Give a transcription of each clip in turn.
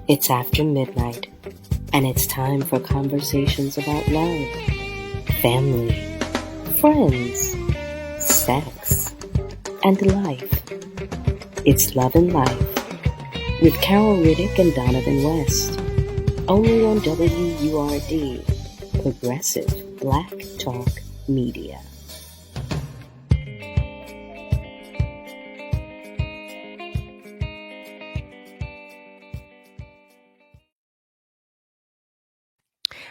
It's after midnight, and it's time for conversations about love, family, friends, sex, and life. It's Love and Life with Carol Riddick and Donovan West, only on WURD, Progressive Black Talk Media.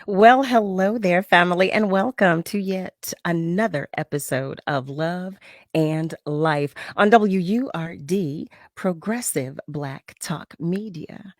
Well, hello there, family, and welcome to yet another episode of Love and Life on WURD, Progressive Black Talk Media.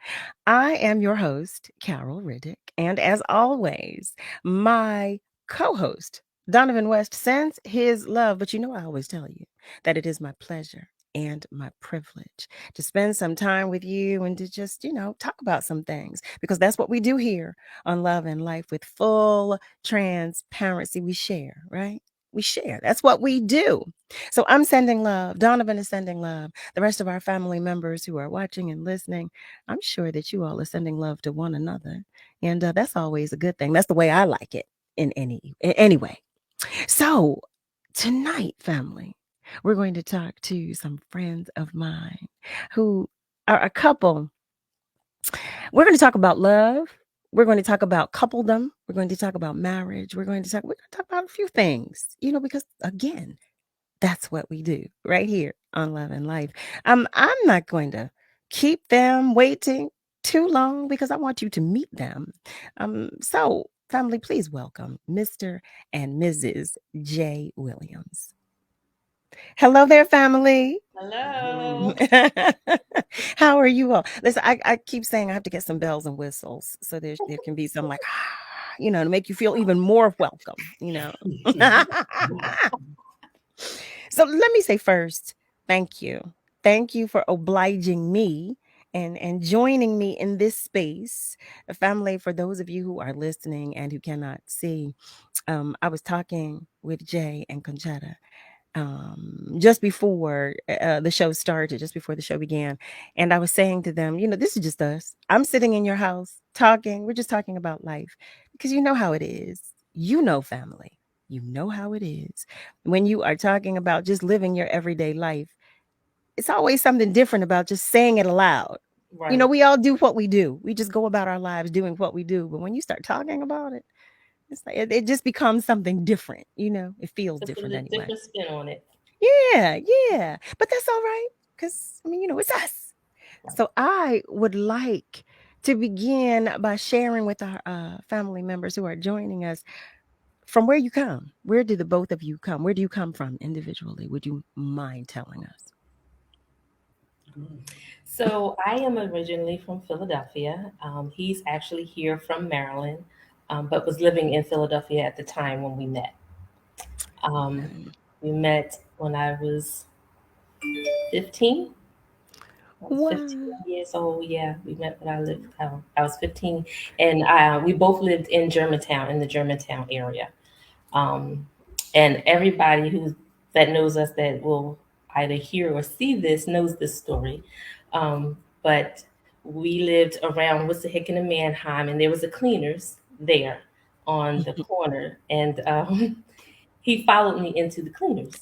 I am your host, Carol Riddick, and as always, my co host, Donovan West, sends his love. But you know, I always tell you that it is my pleasure and my privilege to spend some time with you and to just, talk about some things because that's what we do here on Love and Life with full transparency. We share, right? We share. That's what we do. So I'm sending love. Donovan is sending love. The rest of our family members who are watching and listening, I'm sure that you all are sending love to one another. And that's always a good thing. That's the way I like it anyway. So tonight, family, we're going to talk to some friends of mine who are a couple. We're going to talk about love. We're going to talk about coupledom. We're going to talk about marriage. We're going to talk about a few things, because again, that's what we do right here on Love and Life. I'm not going to keep them waiting too long because I want you to meet them. So family, please welcome Mr. and Mrs. J. Williams. Hello there, family. Hello. How are you all? Listen, I keep saying I have to get some bells and whistles so there can be some like, to make you feel even more welcome, So let me say first, thank you. Thank you for obliging me and joining me in this space. Family, for those of you who are listening and who cannot see, I was talking with Jay and Conchetta just before the show started, just before the show began. And I was saying to them, this is just us. I'm sitting in your house talking. We're just talking about life because you know how it is. Family, you know how it is. When you are talking about just living your everyday life, it's always something different about just saying it aloud. Right. We all do what we do. We just go about our lives doing what we do. But when you start talking about it, it's like it just becomes something different. It feels To put different a anyway. different spin on it. Yeah. But that's all right. Because, it's us. Right. So I would like to begin by sharing with our family members who are joining us from where you come. Where do the both of you come? Where do you come from individually? Would you mind telling us? So I am originally from Philadelphia. He's actually here from Maryland, but was living in Philadelphia at the time when we met. Um, Okay. we met when I was 15. I was 15 Wow. years old. Yeah, we met when I lived. I was 15, and we both lived in Germantown, in the Germantown area. Um, and everybody that knows us that will either hear or see this knows this story. But we lived around Wissahickon and Mannheim, and there was a cleaners there on the corner, and he followed me into the cleaners.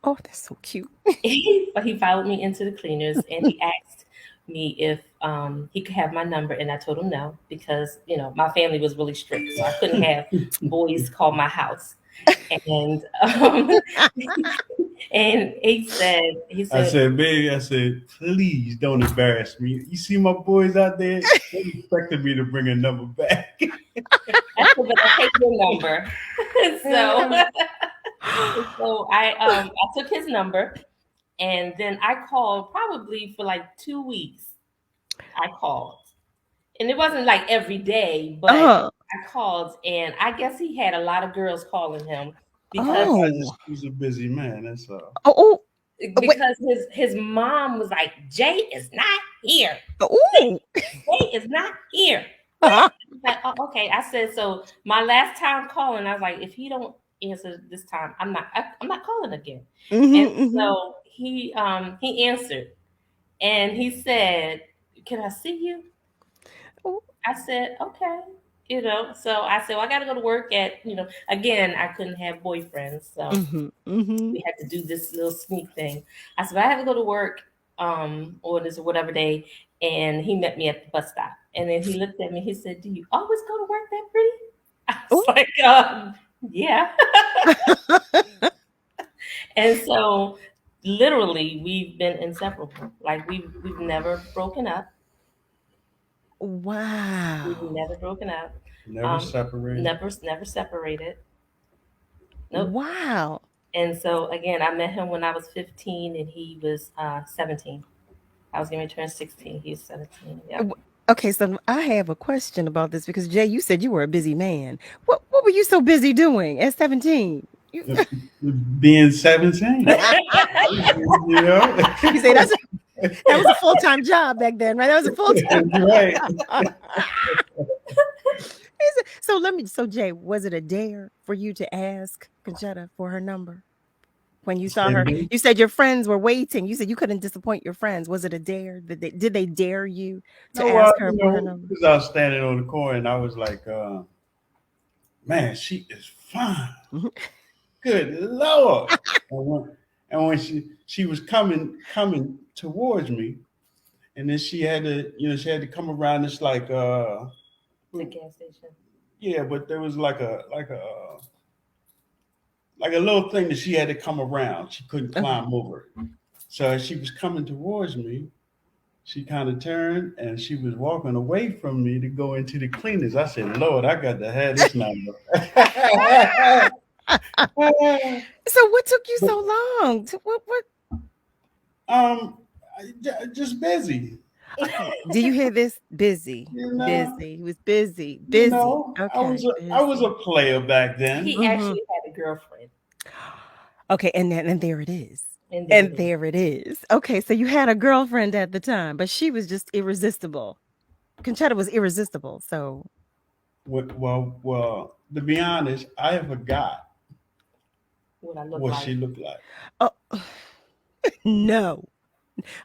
Oh, that's so cute. He followed me into the cleaners, and he asked me if he could have my number, and I told him no because my family was really strict, so I couldn't have boys call my house. And and he I said, said, baby, I said, please don't embarrass me. You see my boys out there? They expected me to bring a number back. I said, but I take your number. so so I took his number, and then I called probably for like 2 weeks. I called. And it wasn't like every day, but Oh, I called, and I guess he had a lot of girls calling him because I oh, just was a busy man, that's all. oh, wait, his mom was like, Jay is not here. oh, Jay is not here. uh-huh. Like, oh, okay. I said, so my last time calling, I was like, if he don't answer this time, I'm not calling again. And Mm-hmm. so he answered, and he said, can I see you? I said, okay. So I said, well, I got to go to work at, again, I couldn't have boyfriends. So Mm-hmm. we had to do this little sneak thing. I said, I have to go to work on this whatever day. And he met me at the bus stop. And then he looked at me. He said, do you always go to work that pretty? I was Oh. like, yeah. And so literally we've been inseparable. Like we've never broken up. We've Wow. never broken up. Never separated. Never separated. Nope. Wow. And so again, I met him when I was 15 and he was 17. I was going to turn 16. He's 17. Yeah. Okay, so I have a question about this because Jay, you said you were a busy man. What were you so busy doing at 17? Being 17. You know? You say that was a full-time job back then, right? That was a full-time Right. job. So Jay, was it a dare for you to ask Conchetta for her number? When you saw her, you said your friends were waiting. You said you couldn't disappoint your friends. Was it a dare? Did they dare you to ask her for her number? Because I was standing on the corner and I was like, man, she is fine. Good Lord. And when she was coming towards me, and then she had to come around this like the gas station. Yeah, but there was like a little thing that she had to come around. She couldn't climb over it. So as she was coming towards me, she kind of turned and she was walking away from me to go into the cleaners. I said, Lord, I got to have this number. So what took you so long? What? Just busy. Do you hear this? Busy. Busy. He was busy. Busy. Okay. I was a player back then. He actually had a girlfriend. Okay, and there it is. And there it is. Okay, so you had a girlfriend at the time, but she was just irresistible. Conchetta was irresistible. So, well, to be honest, I forgot what she looked like. Oh, no.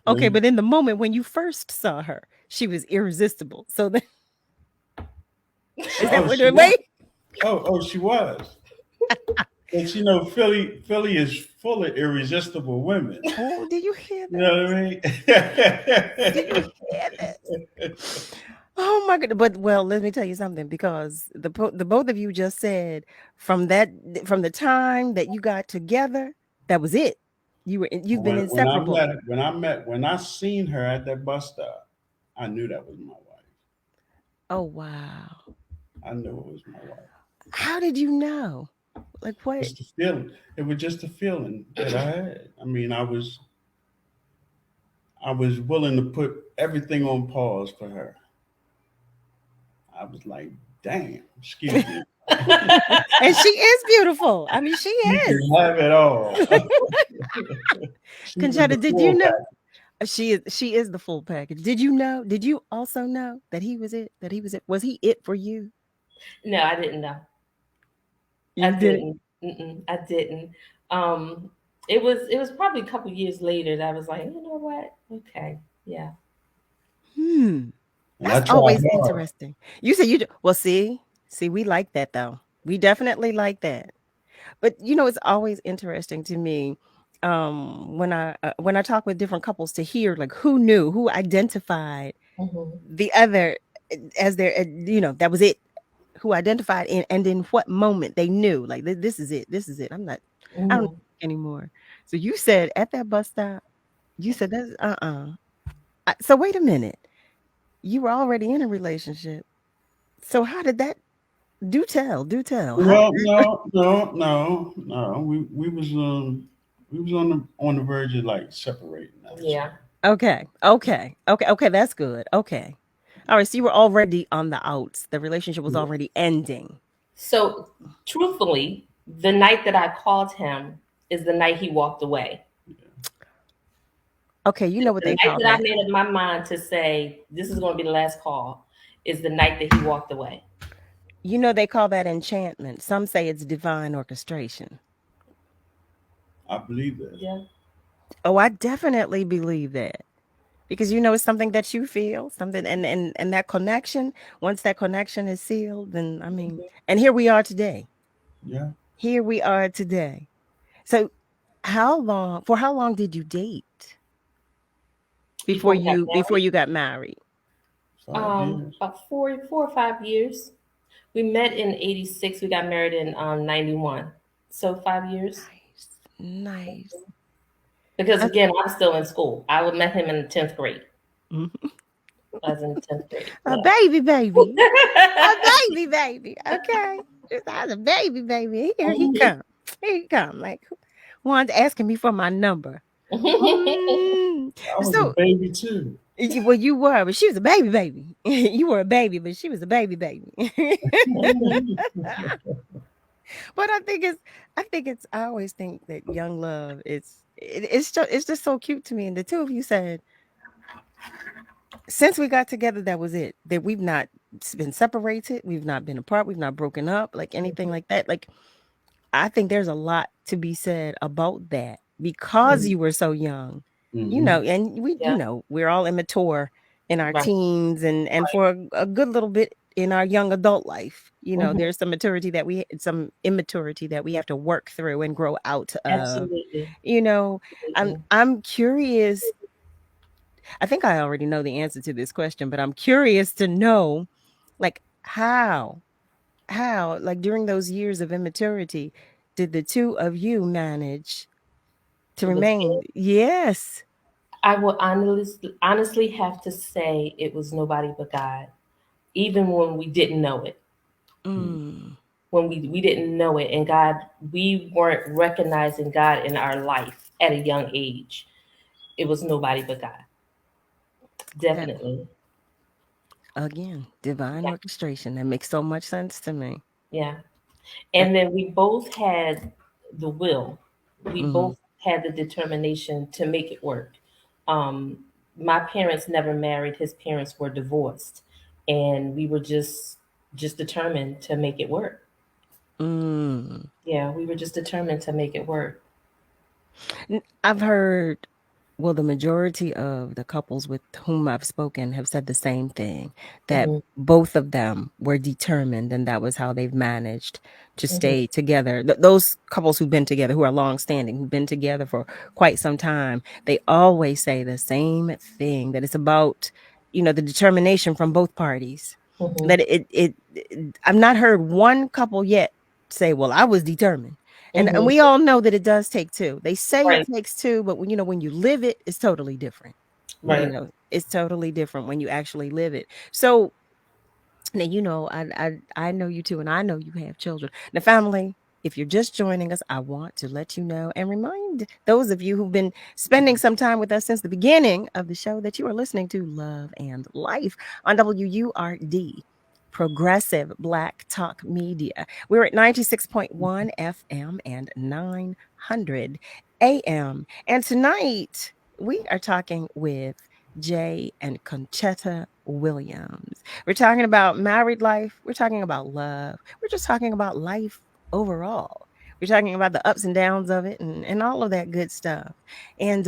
Okay, but in the moment when you first saw her, she was irresistible. So then, is that what it was? Oh, she was. But Philly is full of irresistible women. Oh, did you hear that? You know what I mean? Did you hear that? Oh my goodness! But let me tell you something, because the both of you just said from the time that you got together, that was it. You've been inseparable. When I seen her at that bus stop, I knew that was my wife. Oh wow! I knew it was my wife. How did you know? Like what? Just the feeling. It was just a feeling that I had. I mean, I was willing to put everything on pause for her. I was like, damn, excuse me. And she is beautiful. I mean, she is. She can have it all. Conchetta, did you know? She is the full package. Did you know? Did you also know that he was it? That he was it? Was he it for you? No, I didn't know. I didn't. I didn't. It was probably a couple years later that I was like, you know what? Okay, yeah. That's always interesting. You said well, see, we like that though. We definitely like that. But it's always interesting to me when I talk with different couples to hear like who identified the other as their that was it, who identified and in what moment they knew like this is it. I don't know anymore. So you said at that bus stop, you said that's so wait a minute. You were already in a relationship. So how did that do tell? Well, no. We was on the verge of like separating. Yeah. Okay. That's good. Okay. All right. So you were already on the outs. The relationship was already ending. So truthfully, the night that I called him is the night he walked away. Okay, you know what they call that. The night that I made up my mind to say this is going to be the last call is the night that he walked away. You know they call that enchantment. Some say it's divine orchestration. I believe that. Yeah. Oh, I definitely believe that. because you know it's something that you feel, something, and that connection. Once that connection is sealed, then I mean, and here we are today. Yeah. Here we are today. So, how long did you date Before we got before married, you got married? 5 years. about 4 or 5 years. We met in '86. We got married in '91. So 5 years. Nice, nice. Because Uh, again, I'm still in school. I would met him in the 10th grade. mhm. I was in the 10th grade. A Yeah. baby, baby, a baby, baby. Okay, that's a baby, baby. Here he come. Here he come. Like, one's asking me for my number. Mm. I was a So, baby too. well, you were, but she was a baby, baby. You were a baby, but she was a baby, baby. But I always think that young love it's just so cute to me. And the two of you said, since we got together, that was it. That we've not been separated, we've not been apart, we've not broken up, like anything like that. Like, I think there's a lot to be said about that because you were so young, Mm-hmm. and Yeah. we're all immature in our Right. teens and for a good little bit in our young adult life. Mhm. There's some immaturity that we have to work through and grow out of. Absolutely. I'm Absolutely. I'm curious. I think I already know the answer to this question, but I'm curious to know, like, like during those years of immaturity, did the two of you manage to To live remain? together. Yes. I will honestly have to say it was nobody but God, even when we didn't know it. Mm, When we didn't know it, and God, we weren't recognizing God in our life at a young age. It was nobody but God. that Definitely. again, divine Yeah. orchestration. That makes so much sense to me. Yeah. That, And then we both had the will. We mhm. both had the determination to make it work. Um, my parents never married. His parents were divorced, and we were just determined to make it work. Mm. Yeah, we were just determined to make it work. I've heard, well, the majority of the couples with whom I've spoken have said the same thing, that Hmm. both of them were determined, and that was how they've managed to Hmm. stay together. Those couples who've been together, who are long standing, who've been together for quite some time, they always say the same thing, that it's about, the determination from both parties. Hmm. That I've not heard one couple yet say, well, I was determined. And Hmm. we all know that it does take two. They say it Right. takes two, but when you live it, it's totally different. Right. It's totally different when you actually live it. So now, I know you too, and I know you have children. Now, family, if you're just joining us, I want to let you know and remind those of you who've been spending some time with us since the beginning of the show that you are listening to Love and Life on WURD, Progressive Black Talk Media. We're at 96.1 FM and 900 AM. And tonight, we are talking with Jay and Conchetta Williams. We're talking about married life. We're talking about love. We're just talking about life overall. We're talking about the ups and downs of it and all of that good stuff. And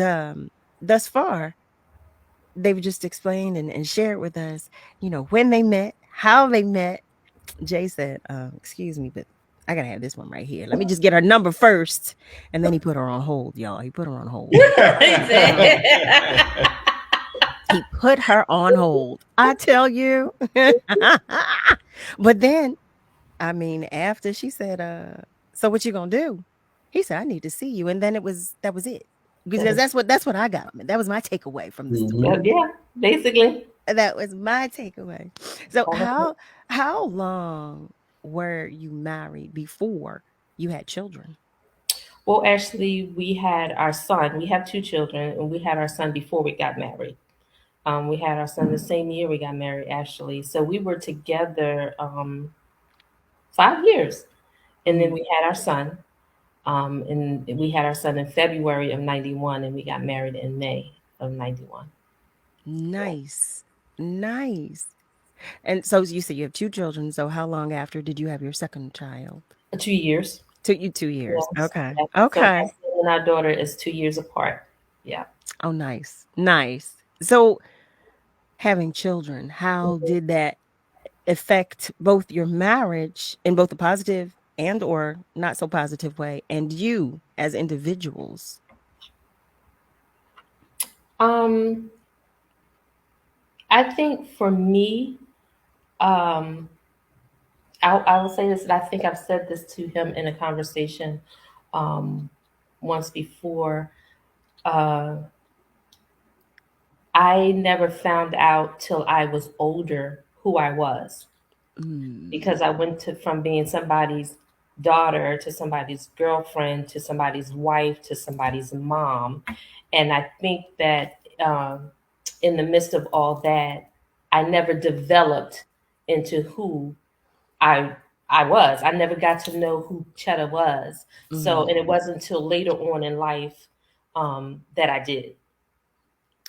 thus far, they've just explained and shared with us, when they met, how they met. Jay said, excuse me, but I got to have this one right here. Let me just get her number first. And then he put her on hold, y'all. He put her on hold. He put her on hold. I tell you. But then, I mean, after she said, so what you gonna do? He said, I need to see you. And then that was it. Because that's what I got. That was my takeaway from the story. Mm-hmm. Yeah, basically. That was my takeaway. So how long were you married before you had children? Well, actually, we had our son. We have two children, and we had our son before we got married. We had our son the same year we got married, actually. So we were together 5 years, and then Mm, we had our son. And we had our son in February of '91, and we got married in May of '91. nice. Nice. And so you said you have two children. So how long after did you have your second child? 2 years. Took you 2 years. Yes. Okay. Yes. So our Okay. son and our daughter is 2 years apart. Yeah. Oh, nice. Nice. So having children, how Mhm. did that affect both your marriage in both a positive and or not so positive way, and you as individuals? Um, I think for me, um, I will say this, and I think I've said this to him in a conversation um, once before. Uh, I never found out till I was older who I was, Mm. because I went to from being somebody's daughter to somebody's girlfriend to somebody's wife to somebody's mom, and I think that in the midst of all that, I never developed into who I I was. I never got to know who Cheddar was. So, Mm. and it wasn't until later on in life that I did.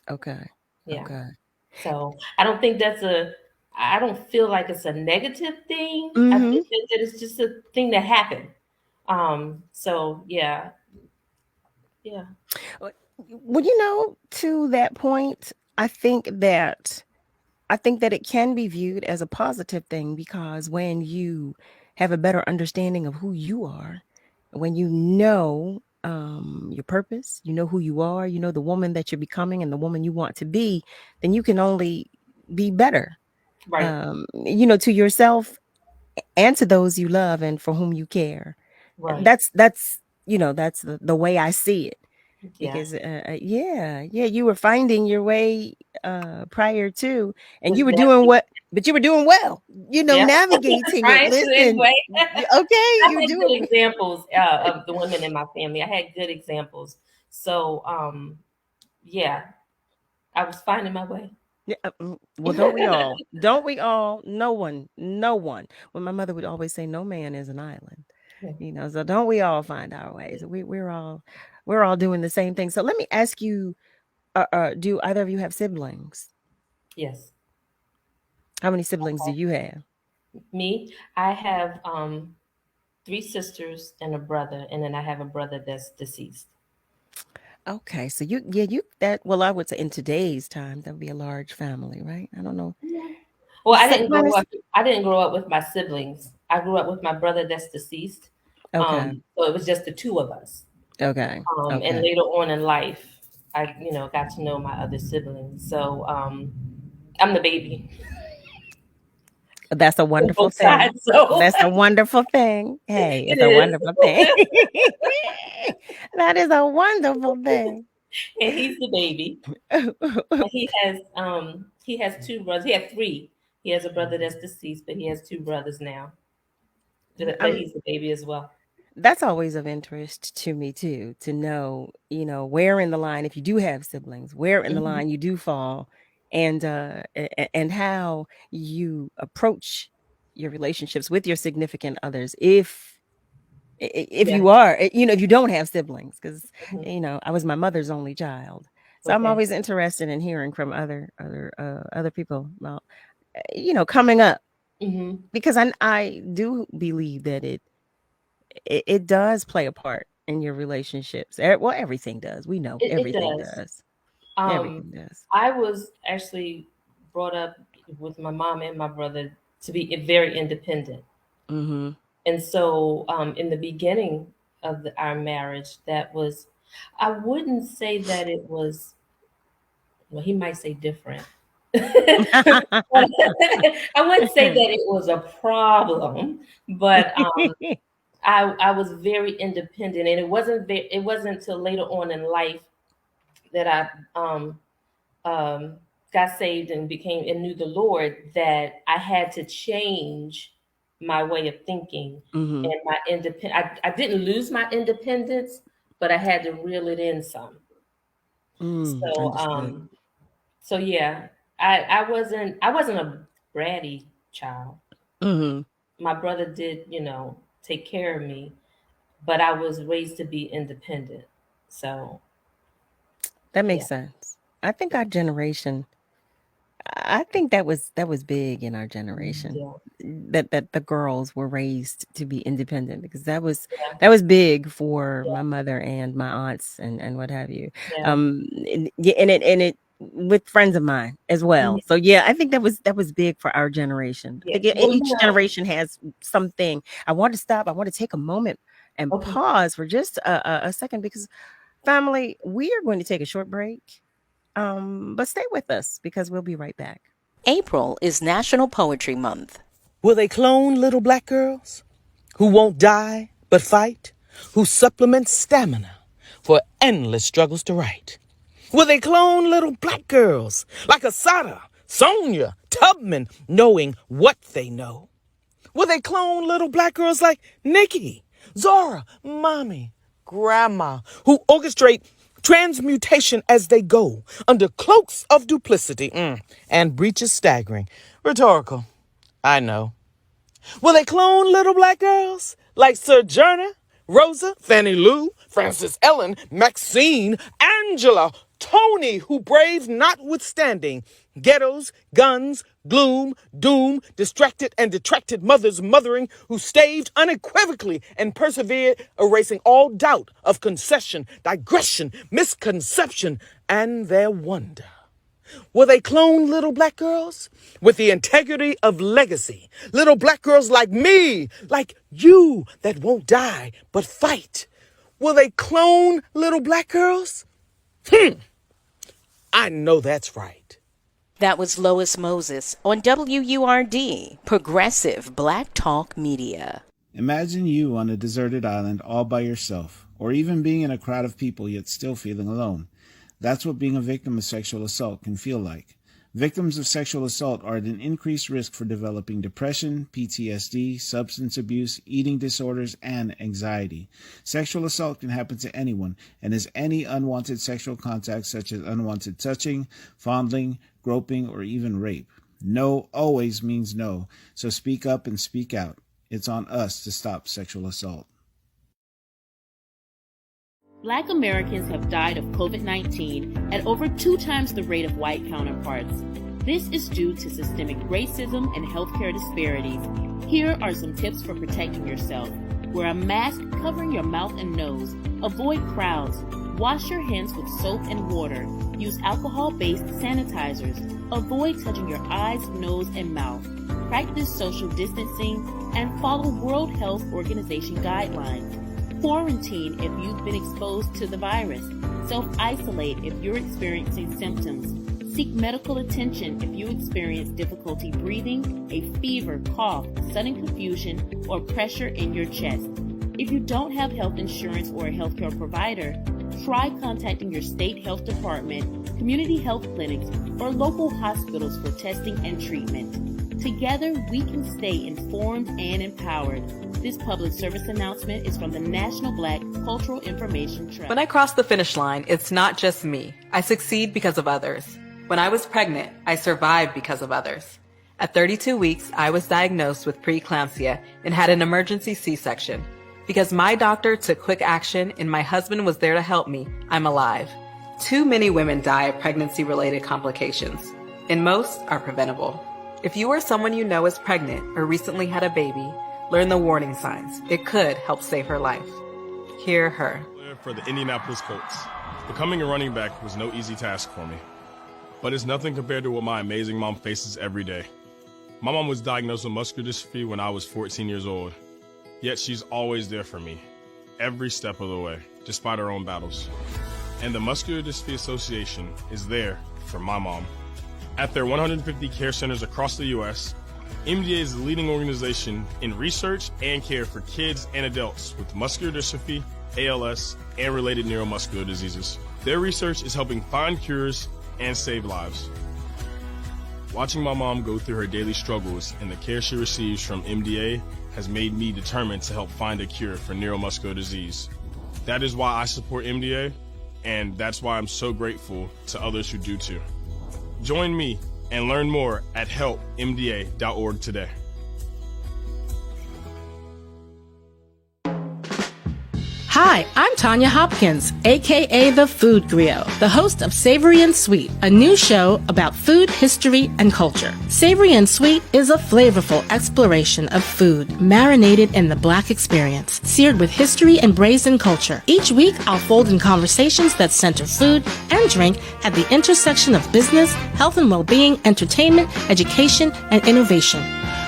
Okay. Yeah. Okay. So I don't think that's a. I don't feel like it's a negative thing. I Mm-hmm. think that it's just a thing that happened. So yeah, yeah, Well, to that point, I think that it can be viewed as a positive thing, because when you have a better understanding of who you are, when you know your purpose, you know who you are, you know the woman that you're becoming and the woman you want to be, then you can only be better, right, to yourself and to those you love and for whom you care. right, That's the way I see it, yeah. because yeah, you were finding your way prior to, and Was you were that doing what, but you were doing well, yeah? navigating it. Trying to Listen, anyway. okay, I you're had good doing examples of the women in my family. I had good examples. So yeah, I was finding my way. yeah, well, don't we all? Don't we all? No one. Well, my mother would always say, "No man is an island." So don't we all find our ways? We're all doing the same thing. So let me ask you: do either of you have siblings? Yes. How many siblings do you have? Me, I have three sisters and a brother, and then I have a brother that's deceased. Okay, so you that well, I would say in today's time that would be a large family, right? I don't know. Yeah. Well, I didn't Kind grow of. up. I didn't grow up with my siblings. I grew up with my brother that's deceased. Okay. So it was just the two of us. Okay. And Okay. later on in life, I got to know my other siblings. So I'm the baby That's a on wonderful both thing. sides. So That's a wonderful thing. Hey, it it's a is. wonderful thing. That is a wonderful thing. And he's the baby. And he has two brothers. He had three. He has a brother that's deceased, but he has two brothers now. But um, he's the baby as well. that's always of interest to me too, to know, where in the line, if you do have siblings, where in the Hmm. line you do fall, and and how you approach your relationships with your significant others, if Yeah. you are, if you don't have siblings, because Hmm. I was my mother's only child, so I'm Okay. always interested in hearing from other people about coming up, Hmm. because I do believe that it does play a part in your relationships. Well, everything does. We know It everything does. does. Um, Everything does. I was actually brought up with my mom and my brother to be very independent. Mm-hmm. And so, in the beginning of our marriage, I wouldn't say that it was, well, he might say different. But I wouldn't say that it was a problem, but I was very independent, and it wasn't until later on in life that I um, got saved and became and knew the Lord, that I had to change my way of thinking Mm-hmm. and my independent. I didn't lose my independence, but I had to reel it in some. So Understood. so yeah, I wasn't a bratty child. Mm-hmm. My brother did, take care of me, but I was raised to be independent. So That makes yeah. sense. I think our generation, I think that was big in our generation, Yeah. that the girls were raised to be independent, because that was Yeah. that was big for Yeah. my mother and my aunts and what have you. Yeah. Yeah, and it with friends of mine as well. So yeah, I think that was big for our generation. I think Well, each generation has something. I want to stop. I want to take a moment and pause for just a second, because family, we are going to take a short break. But stay with us, because we'll be right back. April is National Poetry Month. Will they clone little black girls who won't die but fight, who supplement stamina for endless struggles to write? Will they clone little black girls like Asada, Sonia, Tubman, knowing what they know? Will they clone little black girls like Nikki, Zora, Mommy, Grandma, who orchestrate transmutation as they go under cloaks of duplicity and breaches staggering? Rhetorical, I know. Will they clone little black girls like Sojourner, Rosa, Fannie Lou, Frances Ellen, Maxine, Angela, Tony, who brave notwithstanding ghettos, guns, gloom, doom, distracted and detracted mothers mothering, who staved unequivocally and persevered, erasing all doubt of concession, digression, misconception, and their wonder? Will they clone little black girls with the integrity of legacy? Little black girls like me, like you, that won't die but fight. Will they clone little black girls? I know that's right. That was Lois Moses on WURD, Progressive Black Talk Media. Imagine you on a deserted island all by yourself, or even being in a crowd of people yet still feeling alone. That's what being a victim of sexual assault can feel like. Victims of sexual assault are at an increased risk for developing depression, PTSD, substance abuse, eating disorders, and anxiety. Sexual assault can happen to anyone, and is any unwanted sexual contact such as unwanted touching, fondling, groping, or even rape. No always means no, so speak up and speak out. It's on us to stop sexual assault. Black Americans have died of COVID-19 at over 2 times the rate of white counterparts. This is due to systemic racism and healthcare disparities. Here are some tips for protecting yourself. Wear a mask covering your mouth and nose. Avoid crowds. Wash your hands with soap and water. Use alcohol-based sanitizers. Avoid touching your eyes, nose, and mouth. Practice social distancing and follow World Health Organization guidelines. Quarantine if you've been exposed to the virus. Self-isolate if you're experiencing symptoms. Seek medical attention if you experience difficulty breathing, a fever, cough, sudden confusion, or pressure in your chest. If you don't have health insurance or a healthcare provider, try contacting your state health department, community health clinics, or local hospitals for testing and treatment. Together, we can stay informed and empowered. This public service announcement is from the National Black Cultural Information Trust. When I cross the finish line, it's not just me. I succeed because of others. When I was pregnant, I survived because of others. At 32 weeks, I was diagnosed with preeclampsia and had an emergency C-section. Because my doctor took quick action and my husband was there to help me, I'm alive. Too many women die of pregnancy-related complications, and most are preventable. If you or someone you know is pregnant or recently had a baby, learn the warning signs. It could help save her life. Hear her. For the Indianapolis Colts. Becoming a running back was no easy task for me, but it's nothing compared to what my amazing mom faces every day. My mom was diagnosed with muscular dystrophy when I was 14 years old, yet she's always there for me, every step of the way, despite her own battles. And the Muscular Dystrophy Association is there for my mom. At their 150 care centers across the U.S., MDA is the leading organization in research and care for kids and adults with muscular dystrophy, ALS, and related neuromuscular diseases. Their research is helping find cures and save lives. Watching my mom go through her daily struggles and the care she receives from MDA has made me determined to help find a cure for neuromuscular disease. That is why I support MDA, and that's why I'm so grateful to others who do too. Join me and learn more at helpmda.org today. Hi, I'm Tanya Hopkins, aka The Food Griot, the host of Savory and Sweet, a new show about food, history, and culture. Savory and Sweet is a flavorful exploration of food marinated in the Black experience, seared with history and braised in culture. Each week, I'll fold in conversations that center food and drink at the intersection of business, health and well-being, entertainment, education, and innovation,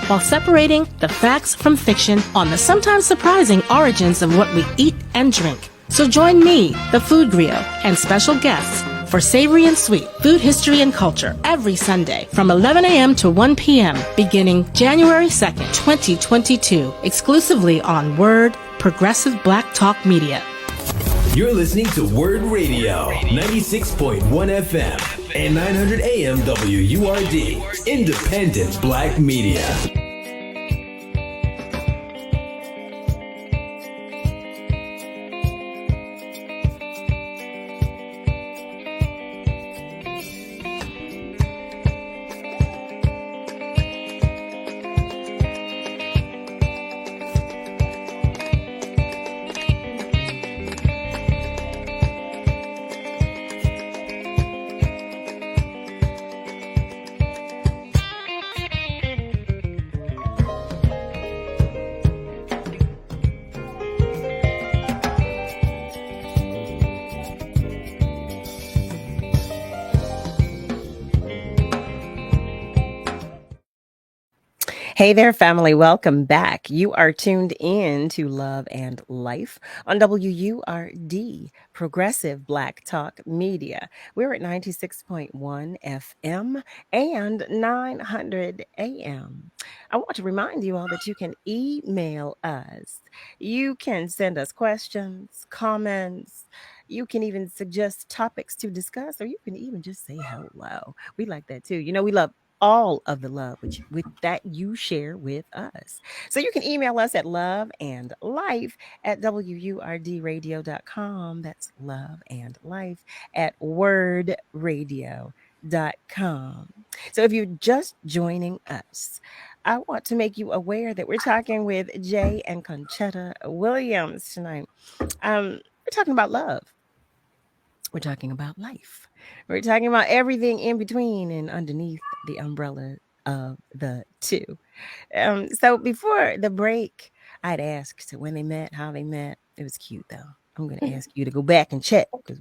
while separating the facts from fiction on the sometimes surprising origins of what we eat and drink. So join me, the Food Griot, and special guests for Savory and Sweet, Food, History, and Culture every Sunday from 11 a.m. to 1 p.m. beginning January 2nd, 2022, exclusively on WURD, Progressive Black Talk Media. You're listening to WURD Radio, 96.1 FM and 900 AM WURD, independent Black media. Hey there, family. Welcome back. You are tuned in to Love and Life on WURD, Progressive Black Talk Media. We're at 96.1 FM and 900 AM. I want to remind you all that you can email us. You can send us questions, comments. You can even suggest topics to discuss, or you can even just say hello. We like that too. We love all of the love with that you share with us. So you can email us at loveandlife@wurdradio.com. That's loveandlife@wordradio.com. So if you're just joining us, I want to make you aware that we're talking with Jay and Conchetta Williams tonight. We're talking about love. We're talking about life. We're talking about everything in between and underneath the umbrella of the two. So before the break, I'd asked when they met, how they met. It was cute, though. I'm going to ask you to go back and check to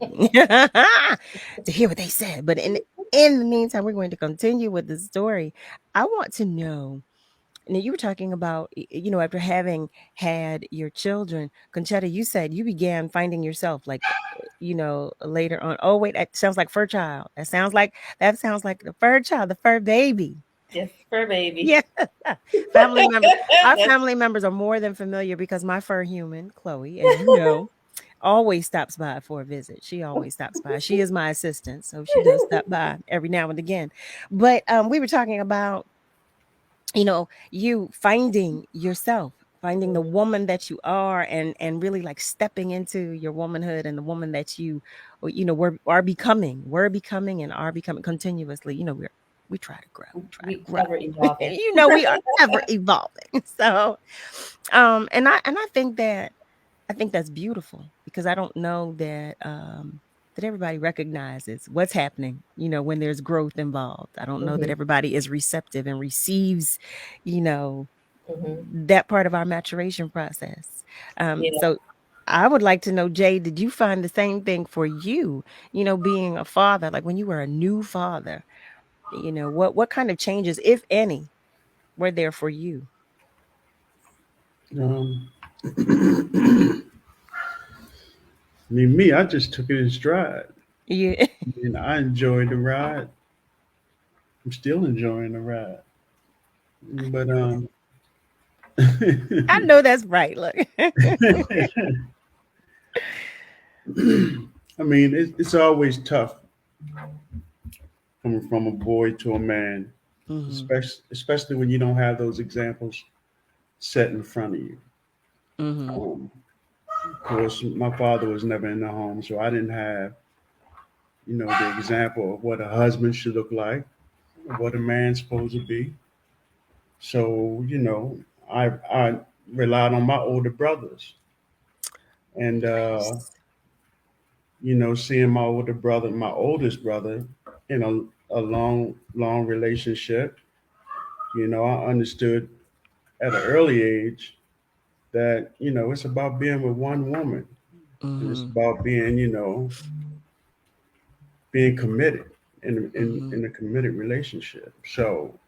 hear what they said. But in the meantime, we're going to continue with the story. I want to know. Now, you were talking about, after having had your children, Conchetta, you said you began finding yourself like, later on. Oh, wait, that sounds like fur child. That sounds like the fur child, the fur baby. Yes, fur baby. Yeah. Family members. Our family members are more than familiar because my fur human, Chloe, as you know, always stops by for a visit. She always stops by. She is my assistant, so she does stop by every now and again. But we were talking about you finding yourself, finding the woman that you are, and really like stepping into your womanhood and the woman that you are becoming and are becoming continuously. We try to grow. We try to grow. Ever evolving. We are ever evolving. So and I think that's beautiful, because I don't know that that everybody recognizes what's happening, when there's growth involved. I don't know that everybody is receptive and receives, that part of our maturation process. So I would like to know, Jay, did you find the same thing for you, being a father, like when you were a new father, what kind of changes, if any, were there for you? I just took it in stride. Yeah. And I enjoyed the ride. I'm still enjoying the ride. But I know that's right. Look. I mean, it's always tough coming from a boy to a man, especially when you don't have those examples set in front of you. Of course, my father was never in the home, so I didn't have, the example of what a husband should look like, what a man's supposed to be. So, I relied on my older brothers. And seeing my older brother, my oldest brother, in a long relationship, I understood at an early age that it's about being with one woman, and it's Mm-hmm. about being committed in a committed relationship. So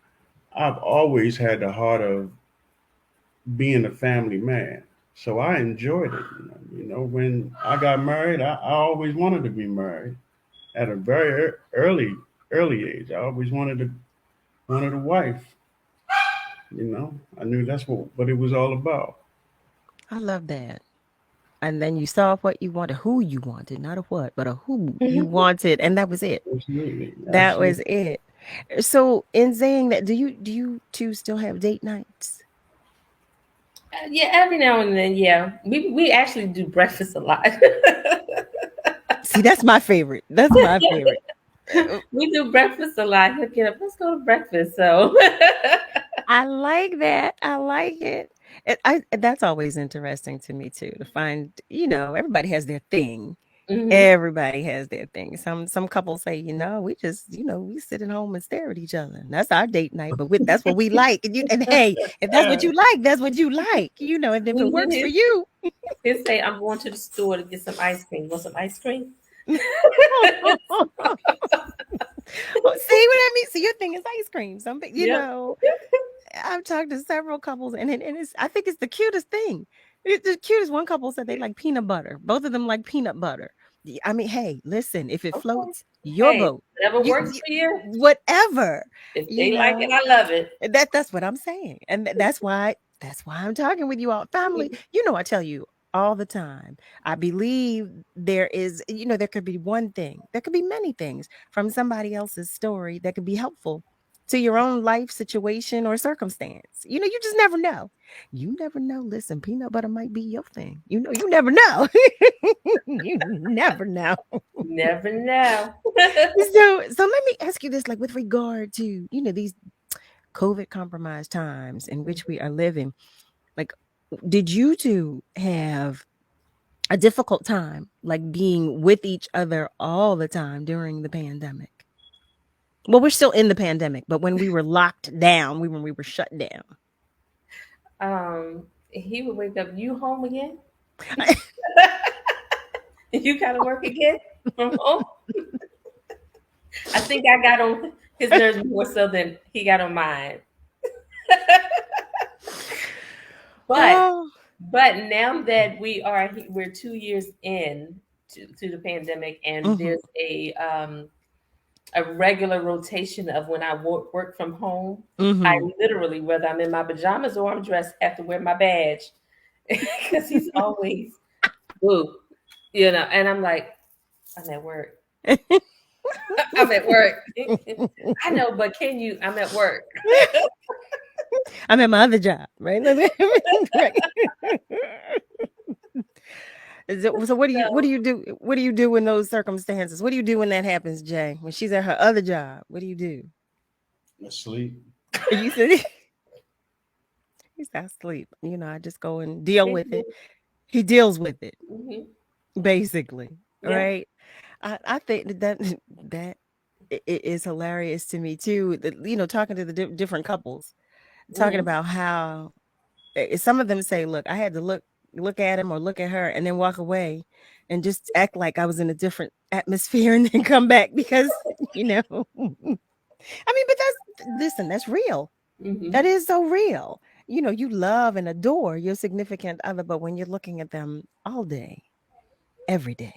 I've always had the heart of being a family man. So I enjoyed it. When I got married, I always wanted to be married at a very early age. I always wanted a wife. I knew that's what it was all about. I love that. And then you saw what you wanted, who you wanted, not a what, but a who you wanted, and that was it. Absolutely, That was absolutely. it. So, in saying that, do you two still have date nights? Yeah, every now and then, yeah. We actually do breakfast a lot. See, that's my favorite. That's my favorite. We do breakfast a lot. He'll get up, let's go to breakfast. So I like that. I like it. That's always interesting to me too, to find, everybody has their thing. mhm. Everybody has their thing. Some couples say, we just, we sit at home and stare at each other. And that's our date night, but that's what we like. And hey, if that's what you like, that's what you like. And if it works for you. He'll say, I'm going to the store to get some ice cream. Want some ice cream? Well, see what I mean? So your thing is ice cream. Yep. I've talked to several couples, and I think it's the cutest thing. It's the cutest. One couple said they like peanut butter. Both of them like peanut butter. I mean, hey, listen, if it Okay. floats, your Hey, boat. whatever works for you. Whatever. If You they like it, know, I love it. that's what I'm saying. And that's why I'm talking with you all. Family, I tell you all the time. I believe there is, there could be one thing. There could be many things from somebody else's story that could be helpful to your own life situation or circumstance. You just never know. You never know. Listen, peanut butter might be your thing. You never know. You never know. Never know. So let me ask you this, like with regard to, these COVID compromised times in which we are living, like, did you two have a difficult time, like being with each other all the time during the pandemic? Well, we're still in the pandemic, but when we were locked down, when we were shut down. He would wake up, you home again? You gotta work again from home? I think I got on his nerves more so than he got on mine. But Oh, but now that we're 2 years in to the pandemic, and mhm, there's a regular rotation of when I work from home. I mhm. literally, whether I'm in my pajamas or I'm dressed, have to wear my badge because he's always boo, And I'm like, I'm at work. I'm at work. I know, but can you? I'm at work. I'm at my other job, right? Right. So So what do you do in those circumstances? What do you do when that happens, Jay? When she's at her other job, what do you do? Asleep. You said he's asleep. I just go and deal with it. He deals with it, mhm. basically. Yeah. Right? I think that it is hilarious to me too. Talking to the different couples, talking Mhm. about how some of them say, "Look, I had to look at him or look at her, and then walk away, and just act like I was in a different atmosphere, and then come back because I mean, but listen, that's real. That Mhm. is so real. You love and adore your significant other, but when you're looking at them all day, every day,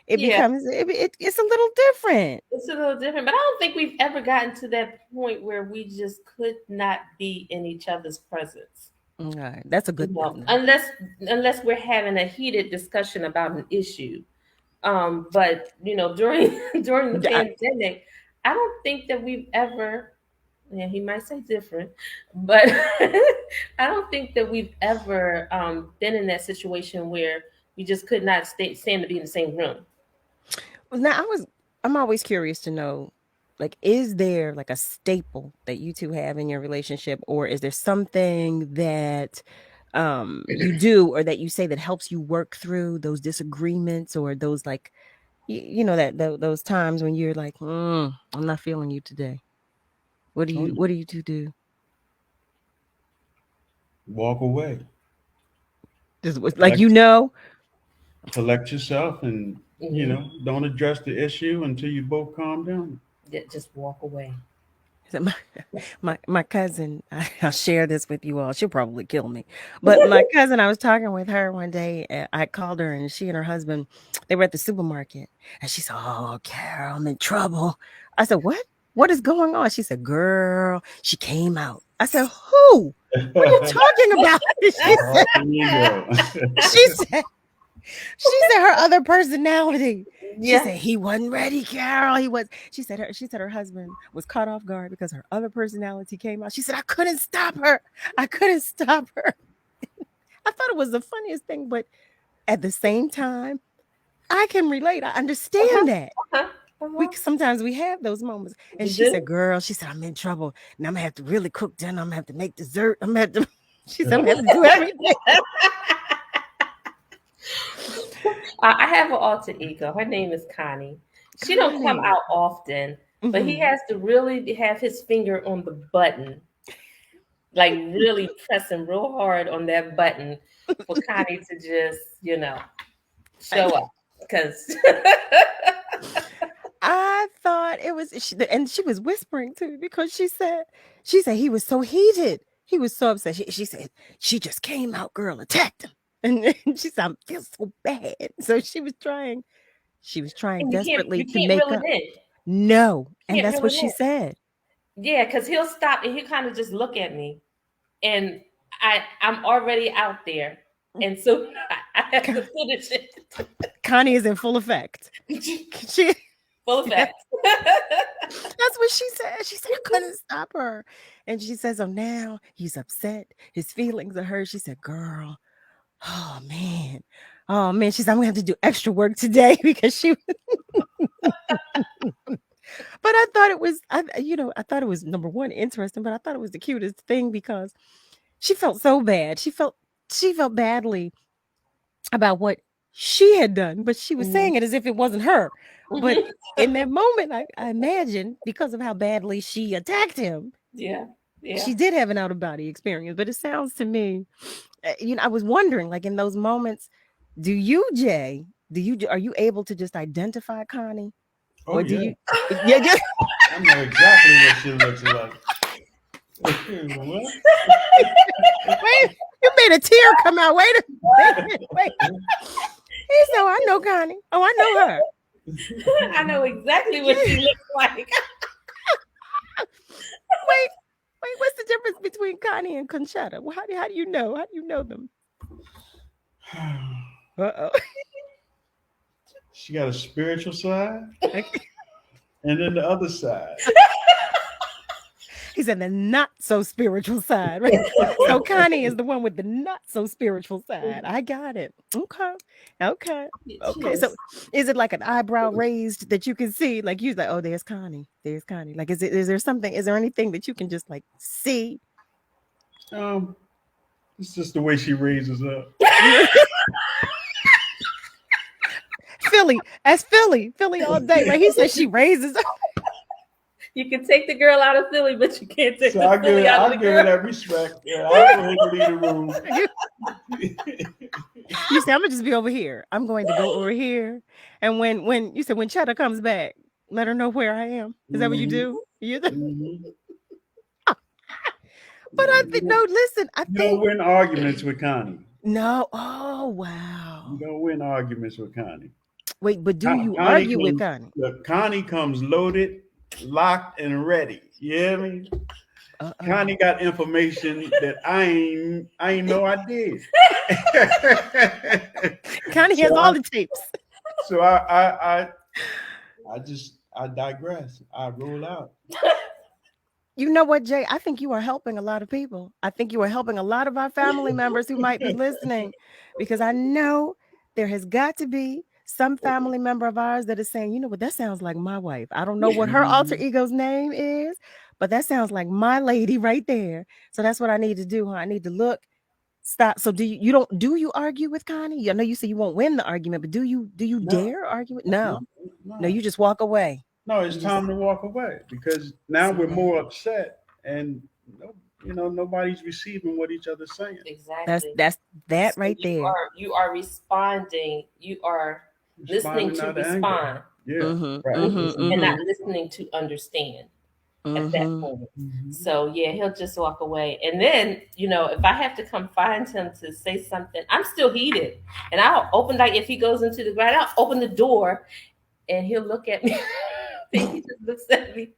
it Yeah. becomes it's a little different. It's a little different, but I don't think we've ever gotten to that point where we just could not be in each other's presence. Okay, that's a good thing, though. Unless we're having a heated discussion about an issue. But during during the Yeah, pandemic, I don't think that we've ever. Yeah, he might say different, but I don't think that we've ever been in that situation where we just could not stand to be in the same room. Well, I'm always curious to know, like, is there like a staple that you two have in your relationship, or is there something that you do, or that you say that helps you work through those disagreements, or those like, those times when you're like, I'm not feeling you today? What do you two do? Walk away. Just like, collect yourself, and don't address the issue until you both calm down. Just walk away. So my cousin, I'll share this with you all. She'll probably kill me. But my cousin, I was talking with her one day. I called her, and she and her husband, they were at the supermarket. And she said, "Oh, Carol, I'm in trouble." I said, "What? What is going on?" She said, "Girl, she came out." I said, "Who? What are you talking about?" She said her other personality. She said he wasn't ready, Carol. He was. She said her husband was caught off guard because her other personality came out. She said, I couldn't stop her. I thought it was the funniest thing, but at the same time, I can relate. I understand that. Sometimes we have those moments. And she said, "Girl," she said, "I'm in trouble. And I'm gonna have to really cook dinner. I'm gonna have to make dessert. She said, I'm gonna have to do everything." I have an alter ego. Her name is Connie. She don't come out often, but he has to really have his finger on the button, like really pressing real hard on that button for Connie to just, show up. Because I thought it was, and she was whispering too, because she said he was so heated. He was so upset. She said she just came out, girl, attacked him. And she said, I feel so bad. So she was trying desperately to make up. No. And that's what she said. Yeah, because he'll stop and he'll kind of just look at me. And I'm already out there. And so I have to finish it. Connie is in full effect. Full effect. That's what she said. She said, I couldn't stop her. And she says, oh, now he's upset. His feelings are hurt. She said, girl, oh man. She said, I'm gonna have to do extra work today because she but I thought it was, I thought it was, number one, interesting, but I thought it was the cutest thing because she felt so bad. She felt badly about what she had done, but she was saying it as if it wasn't her. But in that moment, I imagine, because of how badly she attacked him, she did have an out-of-body experience. But it sounds to me, I was wondering, like in those moments, are you able to just identify Connie? Oh, or do you? Yeah. I know exactly what she looks like. Wait, you made a tear come out. Wait. He said, I know Connie. Oh, I know her. I know exactly what she looks like. Wait, what's the difference between Connie and Conchetta? Well, how do you know? How do you know them? Uh-oh. She got a spiritual side and then the other side. He said the not so spiritual side, right? So Connie is the one with the not so spiritual side. I got it. Okay. So is it like an eyebrow raised that you can see? Like you like, oh, there's Connie. Like, is there anything that you can just like see? It's just the way she raises up. Philly all day, right? He said she raises up. You can take the girl out of Philly, but you can't take the Philly out of the girl. I'll give her that respect. Yeah, I'll go ahead and leave the room. You said, I'm going to just be over here. I'm going to go over here. And when you said, when Cheddar comes back, let her know where I am. Is that what you do? But I think, no, listen. You don't win arguments with Connie. No. Oh, wow. You don't win arguments with Connie. Wait, but do you argue with Connie? Connie comes loaded, locked, and ready. You hear me? Connie got information that I ain't know I did. Connie has all the tapes. So I digress. I roll out. You know what, Jay? I think you are helping a lot of people. I think you are helping a lot of our family members who might be listening, because I know there has got to be some family member of ours that is saying, you know what, that sounds like my wife. I don't know what her alter ego's name is, but that sounds like my lady right there. So that's what I need to do. Huh? I need to look Stop. So do you argue with Connie? I know you say you won't win the argument, but do you dare argue it? No, you just walk away. No, it's time to walk away because now we're more upset and nobody's receiving what each other's saying. Exactly. That's that So right there. You are responding. You are listening to respond. Yeah. Right. And not listening to understand at that point. So yeah, he'll just walk away. And then, if I have to come find him to say something, I'm still heated. And I'll open, like if he goes into the garage, I'll open the door and he'll look at me. He just looks at me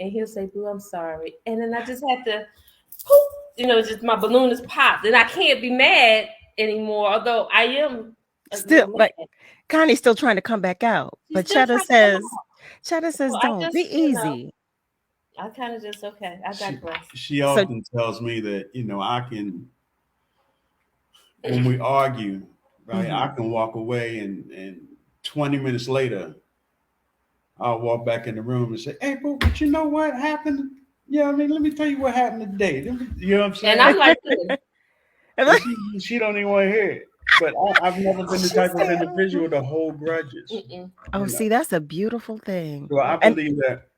and he'll say, "Boo, I'm sorry." And then I just have to, just my balloon is popped. And I can't be mad anymore, although I am still like Connie's still trying to come back out. But Chetta says, don't be easy. I kind of just, okay, I digress. She often tells me that, I can, when we argue, right, I can walk away and 20 minutes later, I'll walk back in the room and say, "Hey, but you know what happened? Yeah, let me tell you what happened today." You know what I'm saying? And I'm like, she don't even want to hear it. But I've never been the type of individual to hold grudges. See, that's a beautiful thing. So I believe that.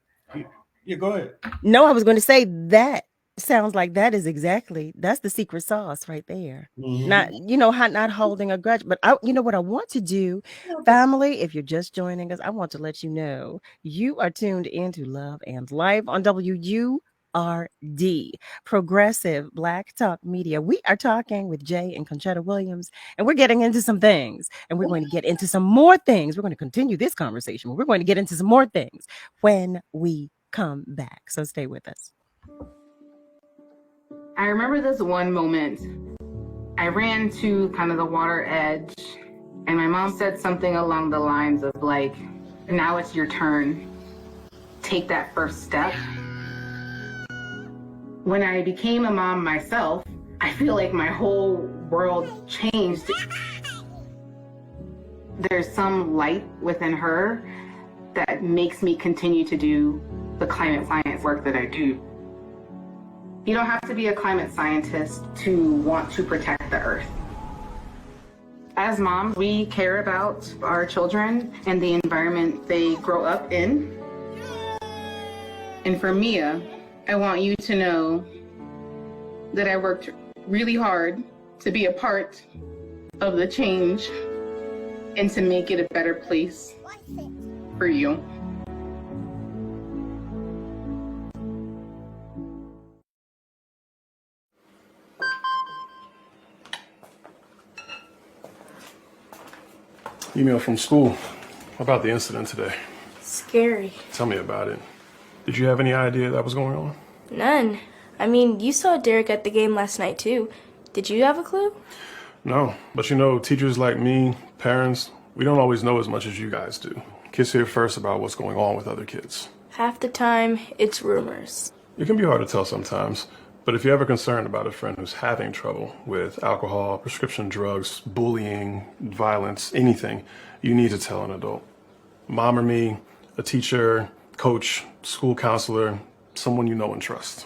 Yeah, go ahead. No, I was going to say that sounds like that's the secret sauce right there. Not holding a grudge, but what I want to do, family, if you're just joining us, I want to let you know you are tuned into Love and Life on WURD, Progressive Black Talk Media. We are talking with Jay and Conchetta Williams, and we're getting into some things, and we're going to get into some more things. We're going to continue this conversation, but we're going to get into some more things when we come back. So stay with us. I remember this one moment. I ran to kind of the water edge, and my mom said something along the lines of like, "Now it's your turn. Take that first step." When I became a mom myself, I feel like my whole world changed. There's some light within her that makes me continue to do the climate science work that I do. You don't have to be a climate scientist to want to protect the earth. As moms, we care about our children and the environment they grow up in. And for Mia, I want you to know that I worked really hard to be a part of the change and to make it a better place for you. Email from school about the incident today. Scary. Tell me about it. Did you have any idea that was going on? None. I mean, you saw Derek at the game last night too. Did you have a clue? No, but teachers like me, parents, we don't always know as much as you guys do. Kids hear first about what's going on with other kids. Half the time, it's rumors. It can be hard to tell sometimes, but if you're ever concerned about a friend who's having trouble with alcohol, prescription drugs, bullying, violence, anything, you need to tell an adult. Mom or me, a teacher, coach, school counselor, someone you know and trust.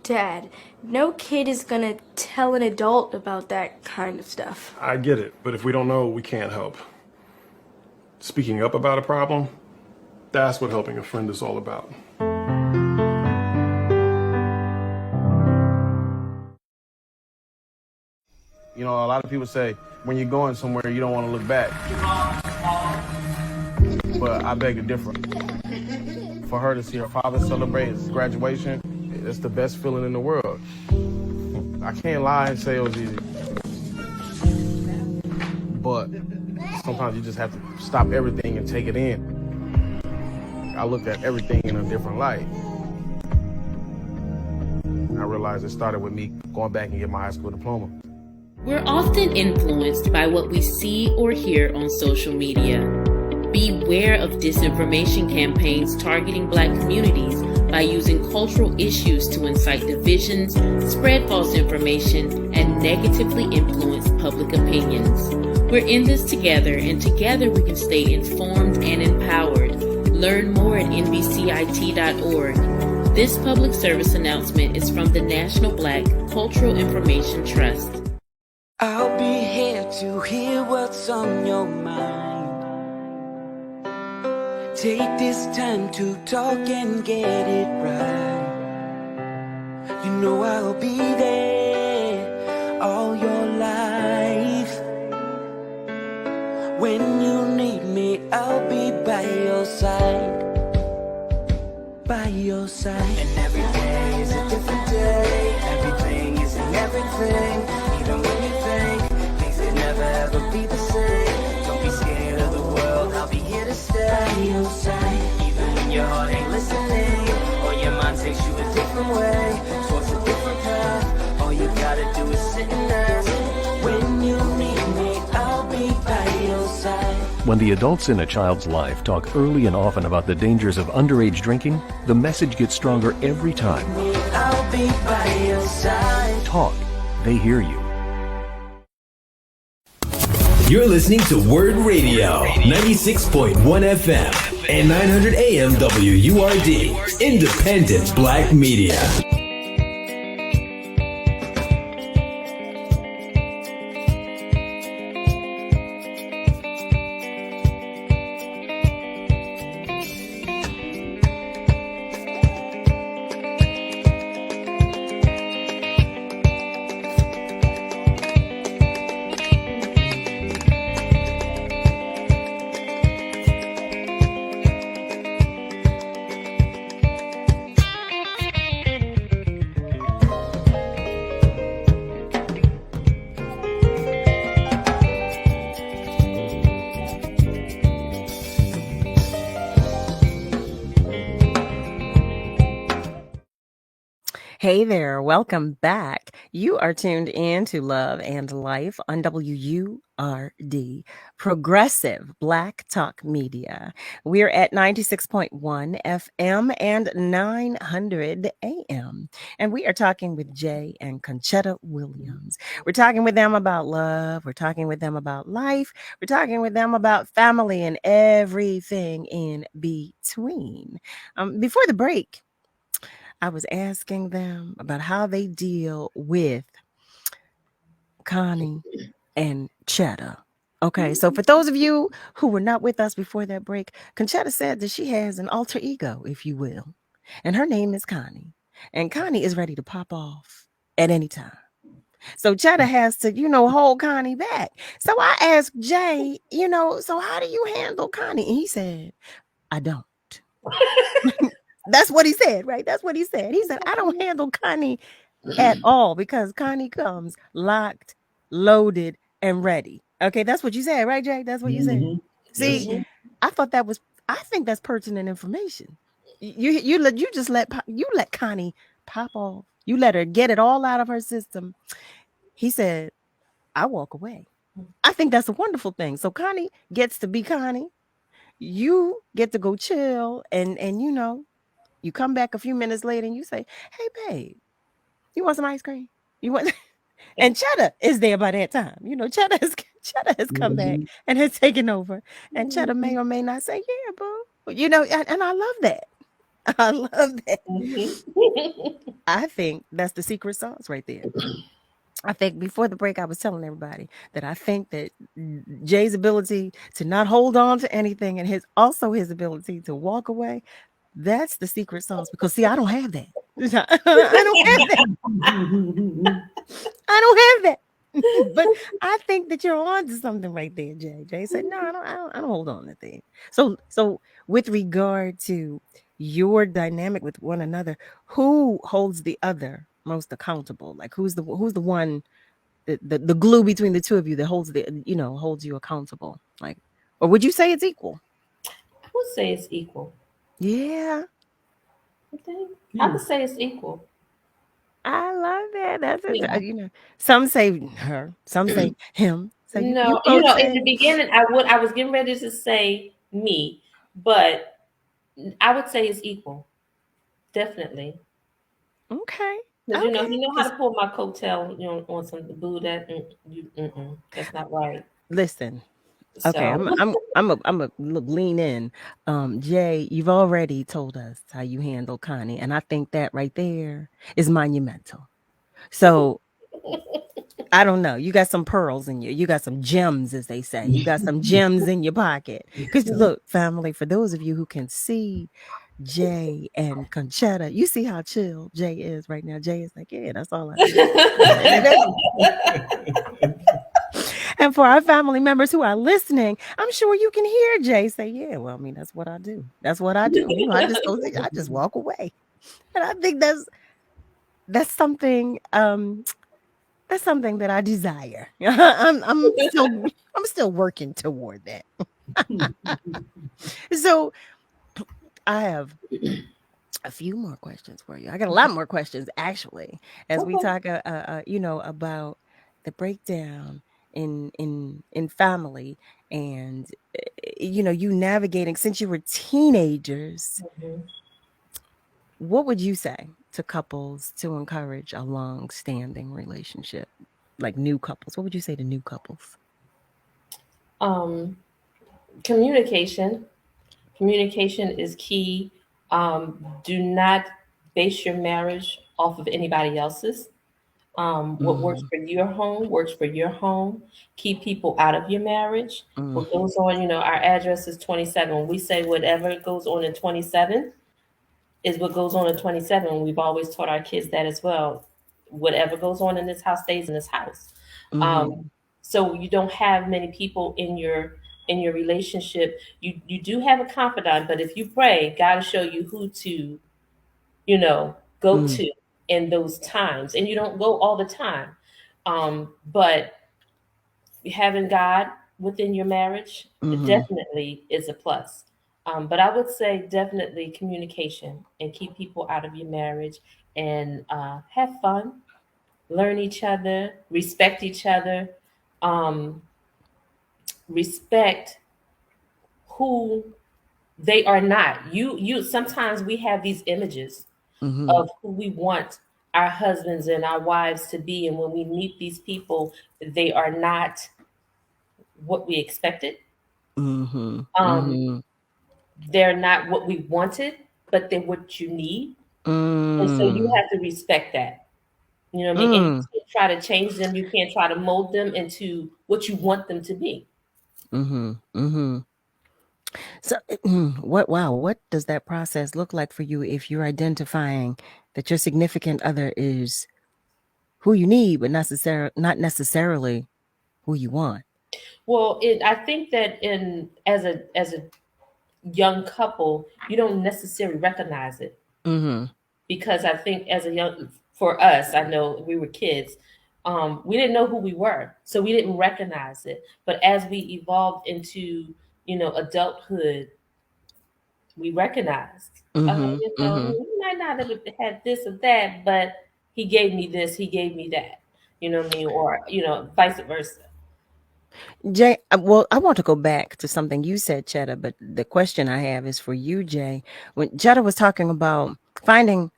Dad, no kid is gonna tell an adult about that kind of stuff. I get it, but if we don't know, we can't help. Speaking up about a problem, that's what helping a friend is all about. A lot of people say when you're going somewhere, you don't want to look back. But I beg to differ. For her to see her father celebrate his graduation, it's the best feeling in the world. I can't lie and say it was easy. But sometimes you just have to stop everything and take it in. I looked at everything in a different light. I realized it started with me going back and getting my high school diploma. We're often influenced by what we see or hear on social media. Beware of disinformation campaigns targeting Black communities by using cultural issues to incite divisions, spread false information, and negatively influence public opinions. We're in this together, and together we can stay informed and empowered. Learn more at nbcit.org. This public service announcement is from the National Black Cultural Information Trust. I'll be here to hear what's on your mind. Take this time to talk and get it right. You know I'll be there all your life. When you need me, I'll be by your side. By your side. And every day is a different day. Everything is in everything. Even when you think things will never ever be the same. Don't be scared of the world, I'll be here to stay. By your side. Even when your heart ain't listening, or your mind takes you a different way, towards a different path. All you gotta do is sit and ask. When you need me, I'll be by your side. When the adults in a child's life talk early and often about the dangers of underage drinking, the message gets stronger every time. I'll be by your side. Talk. They hear you. You're listening to WURD Radio, 96.1 FM and 900 AM WURD, independent black media. Hey there, welcome back. You are tuned in to Love and Life on WURD, Progressive Black Talk Media. We're at 96.1 FM and 900 AM. And we are talking with Jay and CONCHETTA WILLIAMS. We're talking with them about love. We're talking with them about life. We're talking with them about family and everything in between. Before the break, I was asking them about how they deal with Connie and Chetta. Okay, so for those of you who were not with us before that break, Conchetta said that she has an alter ego, if you will, and her name is Connie. And Connie is ready to pop off at any time. So Chetta has to, hold Connie back. So I asked Jay, so how do you handle Connie? And he said, I don't. That's what he said, right? That's what he said. He said, I don't handle Connie at all because Connie comes locked, loaded, and ready. Okay, that's what you said, right, Jay? That's what you said. See, Yes. I think that's pertinent information. You let Connie pop off. You let her get it all out of her system. He said, I walk away. I think that's a wonderful thing. So Connie gets to be Connie. You get to go chill and you come back a few minutes later and you say, hey, babe, you want some ice cream? You want? And Chetta is there by that time. Chetta has come back and has taken over. And Chetta may or may not say, yeah, boo. And I love that. I love that. I think that's the secret sauce right there. I think before the break, I was telling everybody that I think that Jay's ability to not hold on to anything and his ability to walk away, that's the secret sauce. Because see, I don't have that. I don't have that. But I think that you're on to something right there, Jay. Jay said, no, I don't hold on to things. So with regard to your dynamic with one another, who holds the other most accountable? Like who's the one, the glue between the two of you that holds you accountable? Like, or would you say it's equal? I would say it's equal. Yeah. I would say it's equal. I love that. That's some say her, some say him. So in the beginning, I was getting ready to say me, but I would say it's equal. Definitely. Okay. Because you know how to pull my coattail, on some boo that that's not right. Listen. Okay, I'm a lean in. Jay, you've already told us how you handle Connie, and I think that right there is monumental. So I don't know. You got some pearls in you. You got some gems, as they say. You got some gems in your pocket. Because look, family, for those of you who can see Jay and Conchetta, you see how chill Jay is right now. Jay is like, yeah, that's all I need. And for our family members who are listening, I'm sure you can hear Jay say, yeah, well, I mean, that's what I do. That's what I do. You know, I just walk away. And I think that's something that I desire. I'm still working toward that. So I have a few more questions for you. I got a lot more questions actually, as we talk, about the breakdown in family and you navigating since you were teenagers. What would you say to couples to encourage a long-standing relationship, like new couples? What would you say to new couples? Communication. Communication is key. Do not base your marriage off of anybody else's. What works for your home works for your home. Keep people out of your marriage. What goes on, our address is 27. We say whatever goes on in 27 is what goes on in 27. We've always taught our kids that as well. Whatever goes on in this house stays in this house. So you don't have many people in your relationship. You do have a confidant, but if you pray, God will show you who to, go to in those times. And you don't go all the time. But having God within your marriage definitely is a plus. But I would say definitely communication and keep people out of your marriage and have fun, learn each other, respect each other, respect who they are not. You sometimes we have these images of who we want our husbands and our wives to be, and when we meet these people, they are not what we expected. They're not what we wanted, but they're what you need. And so you have to respect that. You know what I mean? And you can't try to change them. You can't try to mold them into what you want them to be. So what does that process look like for you if you're identifying that your significant other is who you need, but not necessarily who you want? Well, I think that as a young couple, you don't necessarily recognize it. Because I think for us, I know we were kids, we didn't know who we were, so we didn't recognize it. But as we evolved into, adulthood, we recognized, he might not have had this or that, but he gave me this, he gave me that, you know what I mean? Or, vice versa. Jay, well, I want to go back to something you said, Chetta, but the question I have is for you, Jay. When Chetta was talking about finding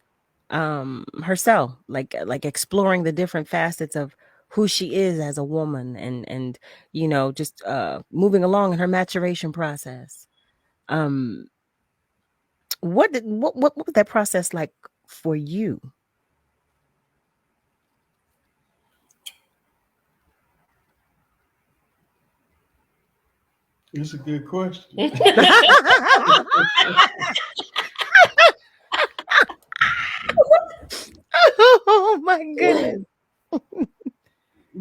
herself, like exploring the different facets of who she is as a woman and just moving along in her maturation process. What was that process like for you? That's a good question. Oh my goodness.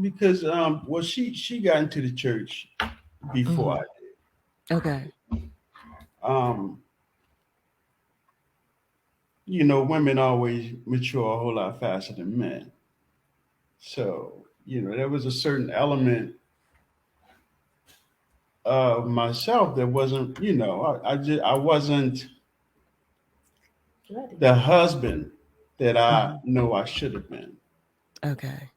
Because she got into the church before I did. Okay. Women always mature a whole lot faster than men. So, there was a certain element of myself that wasn't, I wasn't the husband that I know I should have been. Okay.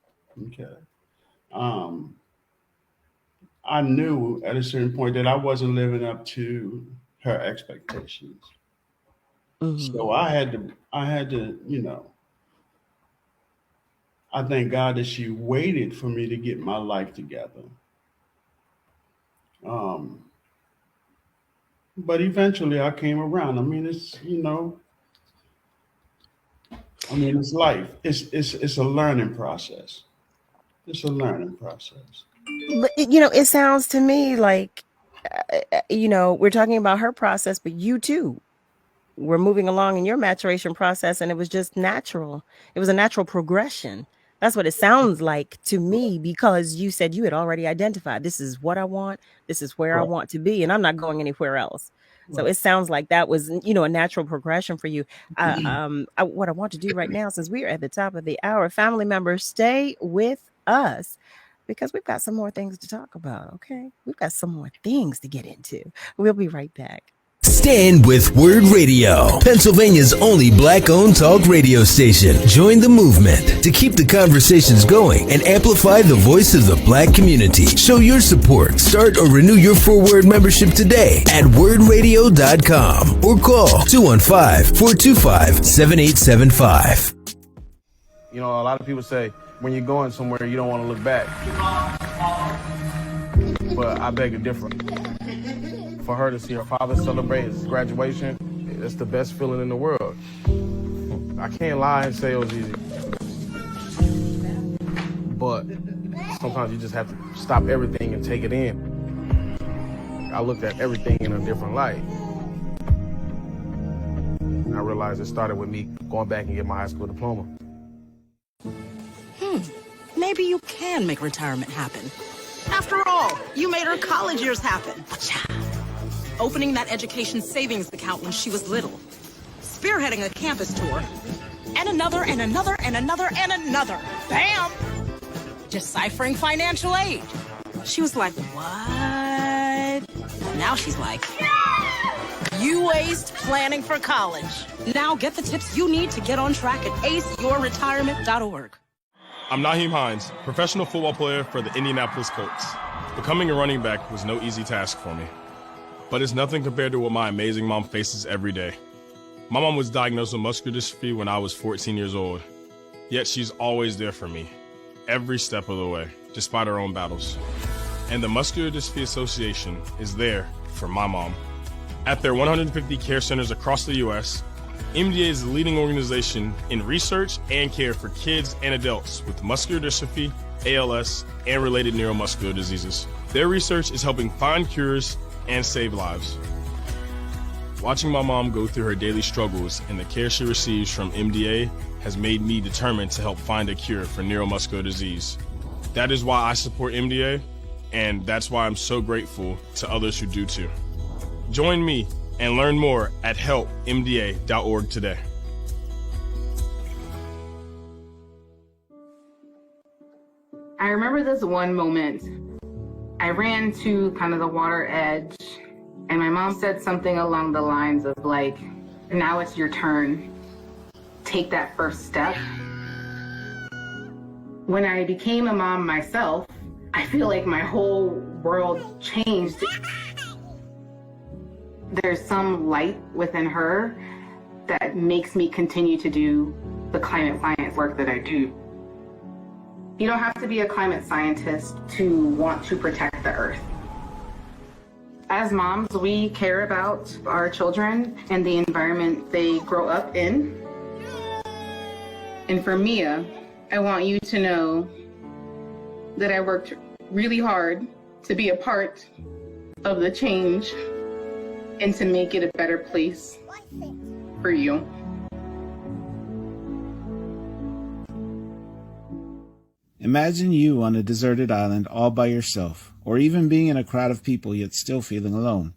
I knew at a certain point that I wasn't living up to her expectations. So I had to, I thank God that she waited for me to get my life together. But eventually I came around. I mean, it's life. It's a learning process. It's a learning process. But it sounds to me like, we're talking about her process, but you too were moving along in your maturation process, and it was just natural. It was a natural progression. That's what it sounds like to me, because you said you had already identified, this is what I want, this is where I Right. want to be, and I'm not going anywhere else. So Right. it sounds like that was, a natural progression for you. What I want to do right now, since we are at the top of the hour, family members, stay with us, because we've got some more things to talk about. Okay, we've got some more things to get into. We'll be right back. Stand with WURD Radio, Pennsylvania's only black-owned talk radio station. Join the movement to keep the conversations going and amplify the voice of the black community. Show your support. Start or renew your WURD membership today at wordradio.com or call 215-425-7875. You know, a lot of people say when you're going somewhere, you don't want to look back. But I beg to differ. For her to see her father celebrate his graduation, it's the best feeling in the world. I can't lie and say it was easy. But sometimes you just have to stop everything and take it in. I looked at everything in a different light. And I realized it started with me going back and getting my high school diploma. Maybe you can make retirement happen. After all, you made her college years happen. Opening that education savings account when she was little. Spearheading a campus tour. And another, and another, and another, and another. Bam! Deciphering financial aid. She was like, what? Now she's like, you aced planning for college. Now get the tips you need to get on track at aceyourretirement.org. I'm Naheem Hines, professional football player for the Indianapolis Colts. Becoming a running back was no easy task for me. But it's nothing compared to what my amazing mom faces every day. My mom was diagnosed with muscular dystrophy when I was 14 years old. Yet she's always there for me, every step of the way, despite her own battles. And the Muscular Dystrophy Association is there for my mom. At their 150 care centers across the U.S., MDA is the leading organization in research and care for kids and adults with muscular dystrophy, ALS, and related neuromuscular diseases. Their research is helping find cures and save lives. Watching my mom go through her daily struggles and the care she receives from MDA has made me determined to help find a cure for neuromuscular disease. That is why I support MDA, and that's why I'm so grateful to others who do too. Join me and learn more at helpmda.org today. I remember this one moment. I ran to kind of the water edge, and my mom said something along the lines of like, now it's your turn. Take that first step. When I became a mom myself, I feel like my whole world changed. There's some light within her that makes me continue to do the climate science work that I do. You don't have to be a climate scientist to want to protect the earth. As moms, we care about our children and the environment they grow up in. And for Mia, I want you to know that I worked really hard to be a part of the change and to make it a better place for you. Imagine you on a deserted island all by yourself, or even being in a crowd of people yet still feeling alone.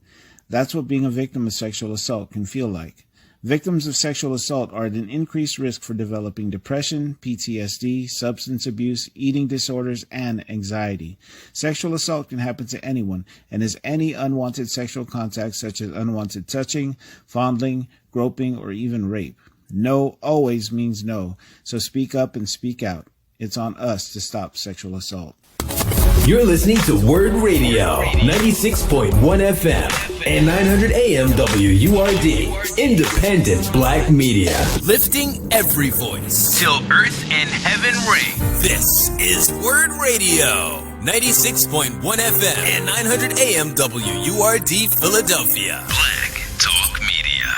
That's what being a victim of sexual assault can feel like. Victims of sexual assault are at an increased risk for developing depression, PTSD, substance abuse, eating disorders, and anxiety. Sexual assault can happen to anyone and is any unwanted sexual contact such as unwanted touching, fondling, groping, or even rape. No always means no, so speak up and speak out. It's on us to stop sexual assault. You're listening to WURD Radio, 96.1 FM and 900 AM WURD, independent black media. Lifting every voice till earth and heaven ring. This is WURD Radio, 96.1 FM and 900 AM WURD, Philadelphia. Black Talk Media.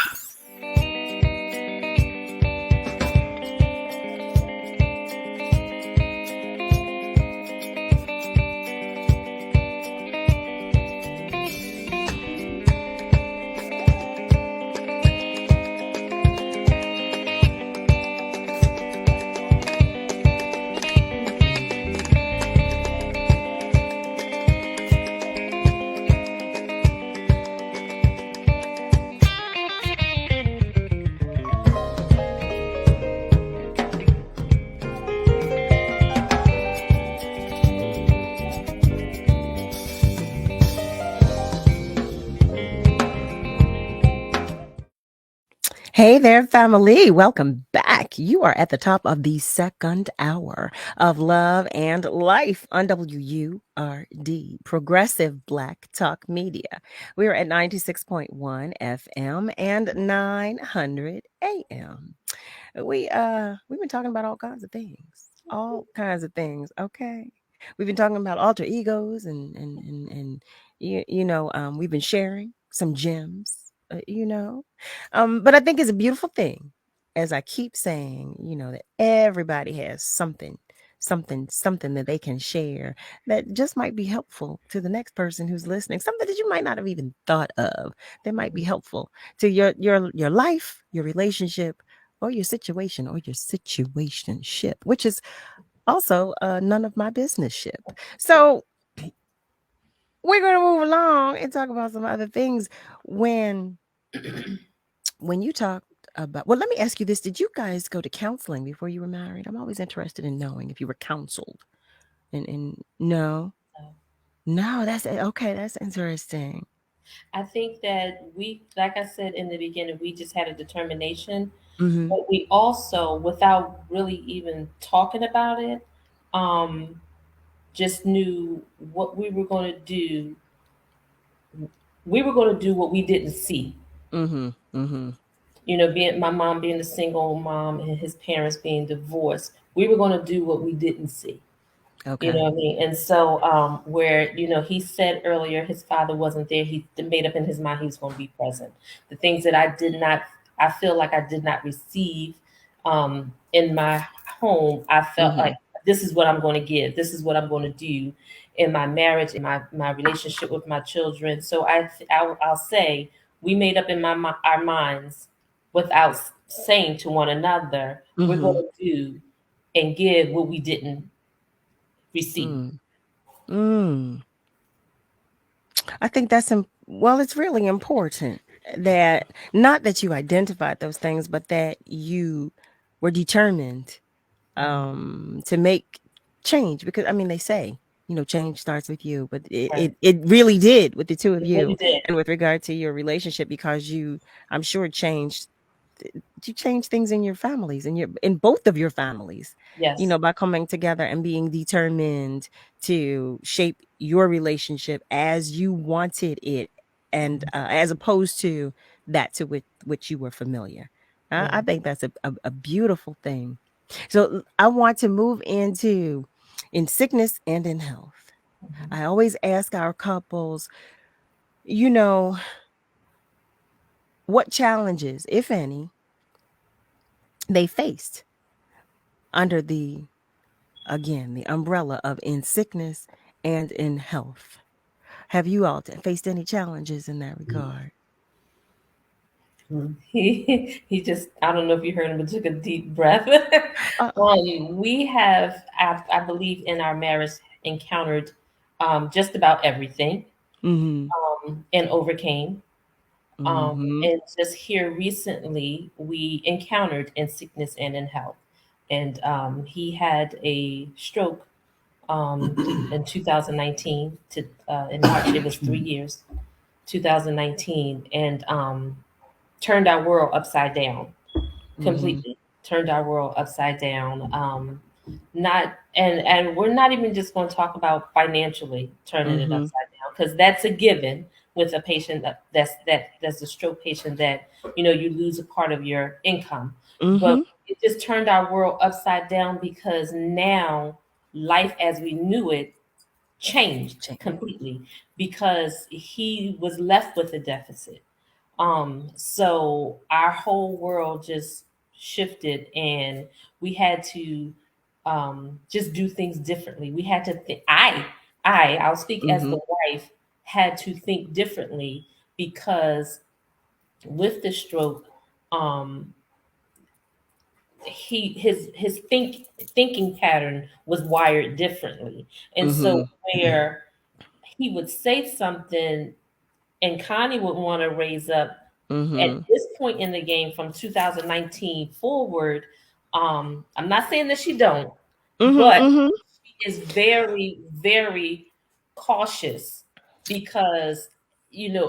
Hey there, family. Welcome back. You are at the top of the second hour of Love and Life on WURD, Progressive Black Talk Media. We are at 96.1 FM and 900 AM. We've been talking about all kinds of things. All kinds of things. Okay. We've been talking about alter egos and we've been sharing some gems, but I think it's a beautiful thing, as I keep saying, that everybody has something that they can share that just might be helpful to the next person who's listening, something that you might not have even thought of that might be helpful to your life, your relationship, or your situation, or your situationship, which is also none of my business ship. So we're going to move along and talk about some other things. When you talked about, well, let me ask you this. Did you guys go to counseling before you were married? I'm always interested in knowing if you were counseled. And no, that's okay. That's interesting. I think that we, like I said in the beginning, we just had a determination, Mm-hmm. but we also, without really even talking about it, just knew what we were going to do. We were going to do what we didn't see. Mm-hmm. Mm-hmm. Being my mom being a single mom and his parents being divorced, we were going to do what we didn't see. Okay. You know what I mean? And so, where, he said earlier his father wasn't there, he made up in his mind he was going to be present. The things that I feel like I did not receive in my home, I felt like this is what I'm going to give. This is what I'm going to do in my marriage, in my relationship with my children. So I'll say we made up in our minds without saying to one another, we're going to do and give what we didn't receive. I think that's well, it's really important that not that you identified those things, but that you were determined to make change. Because I mean, they say, change starts with you, but it really did with the two of It you, really did. and with regard to your relationship, because I'm sure you change things in your families, in both of your families, Yes. by coming together and being determined to shape your relationship as you wanted it, and as opposed to that to which you were familiar. I think that's a beautiful thing. So I want to move into in sickness and in health. I always ask our couples, what challenges, if any, they faced under the umbrella of in sickness and in health. Have you all faced any challenges in that regard? He just, I don't know if you heard him, but took a deep breath. We have, I believe, in our marriage encountered just about everything, and overcame. And just here recently, we encountered in sickness and in health. And he had a stroke in 2019. In March, it was 3 years, 2019, and turned our world upside down completely. Turned our world upside down. Not and we're not even just going to talk about financially turning it upside down, because that's a given with a patient that's a stroke patient, that you lose a part of your income. But it just turned our world upside down, because now life as we knew it changed completely, because he was left with a deficit. So our whole world just shifted, and we had to just do things differently. We had to think. I'll speak as the wife, had to think differently, because with the stroke, his thinking pattern was wired differently, and so where he would say something and Connie would want to raise up at this point in the game from 2019 forward. I'm not saying that she don't, but she is very, very cautious, because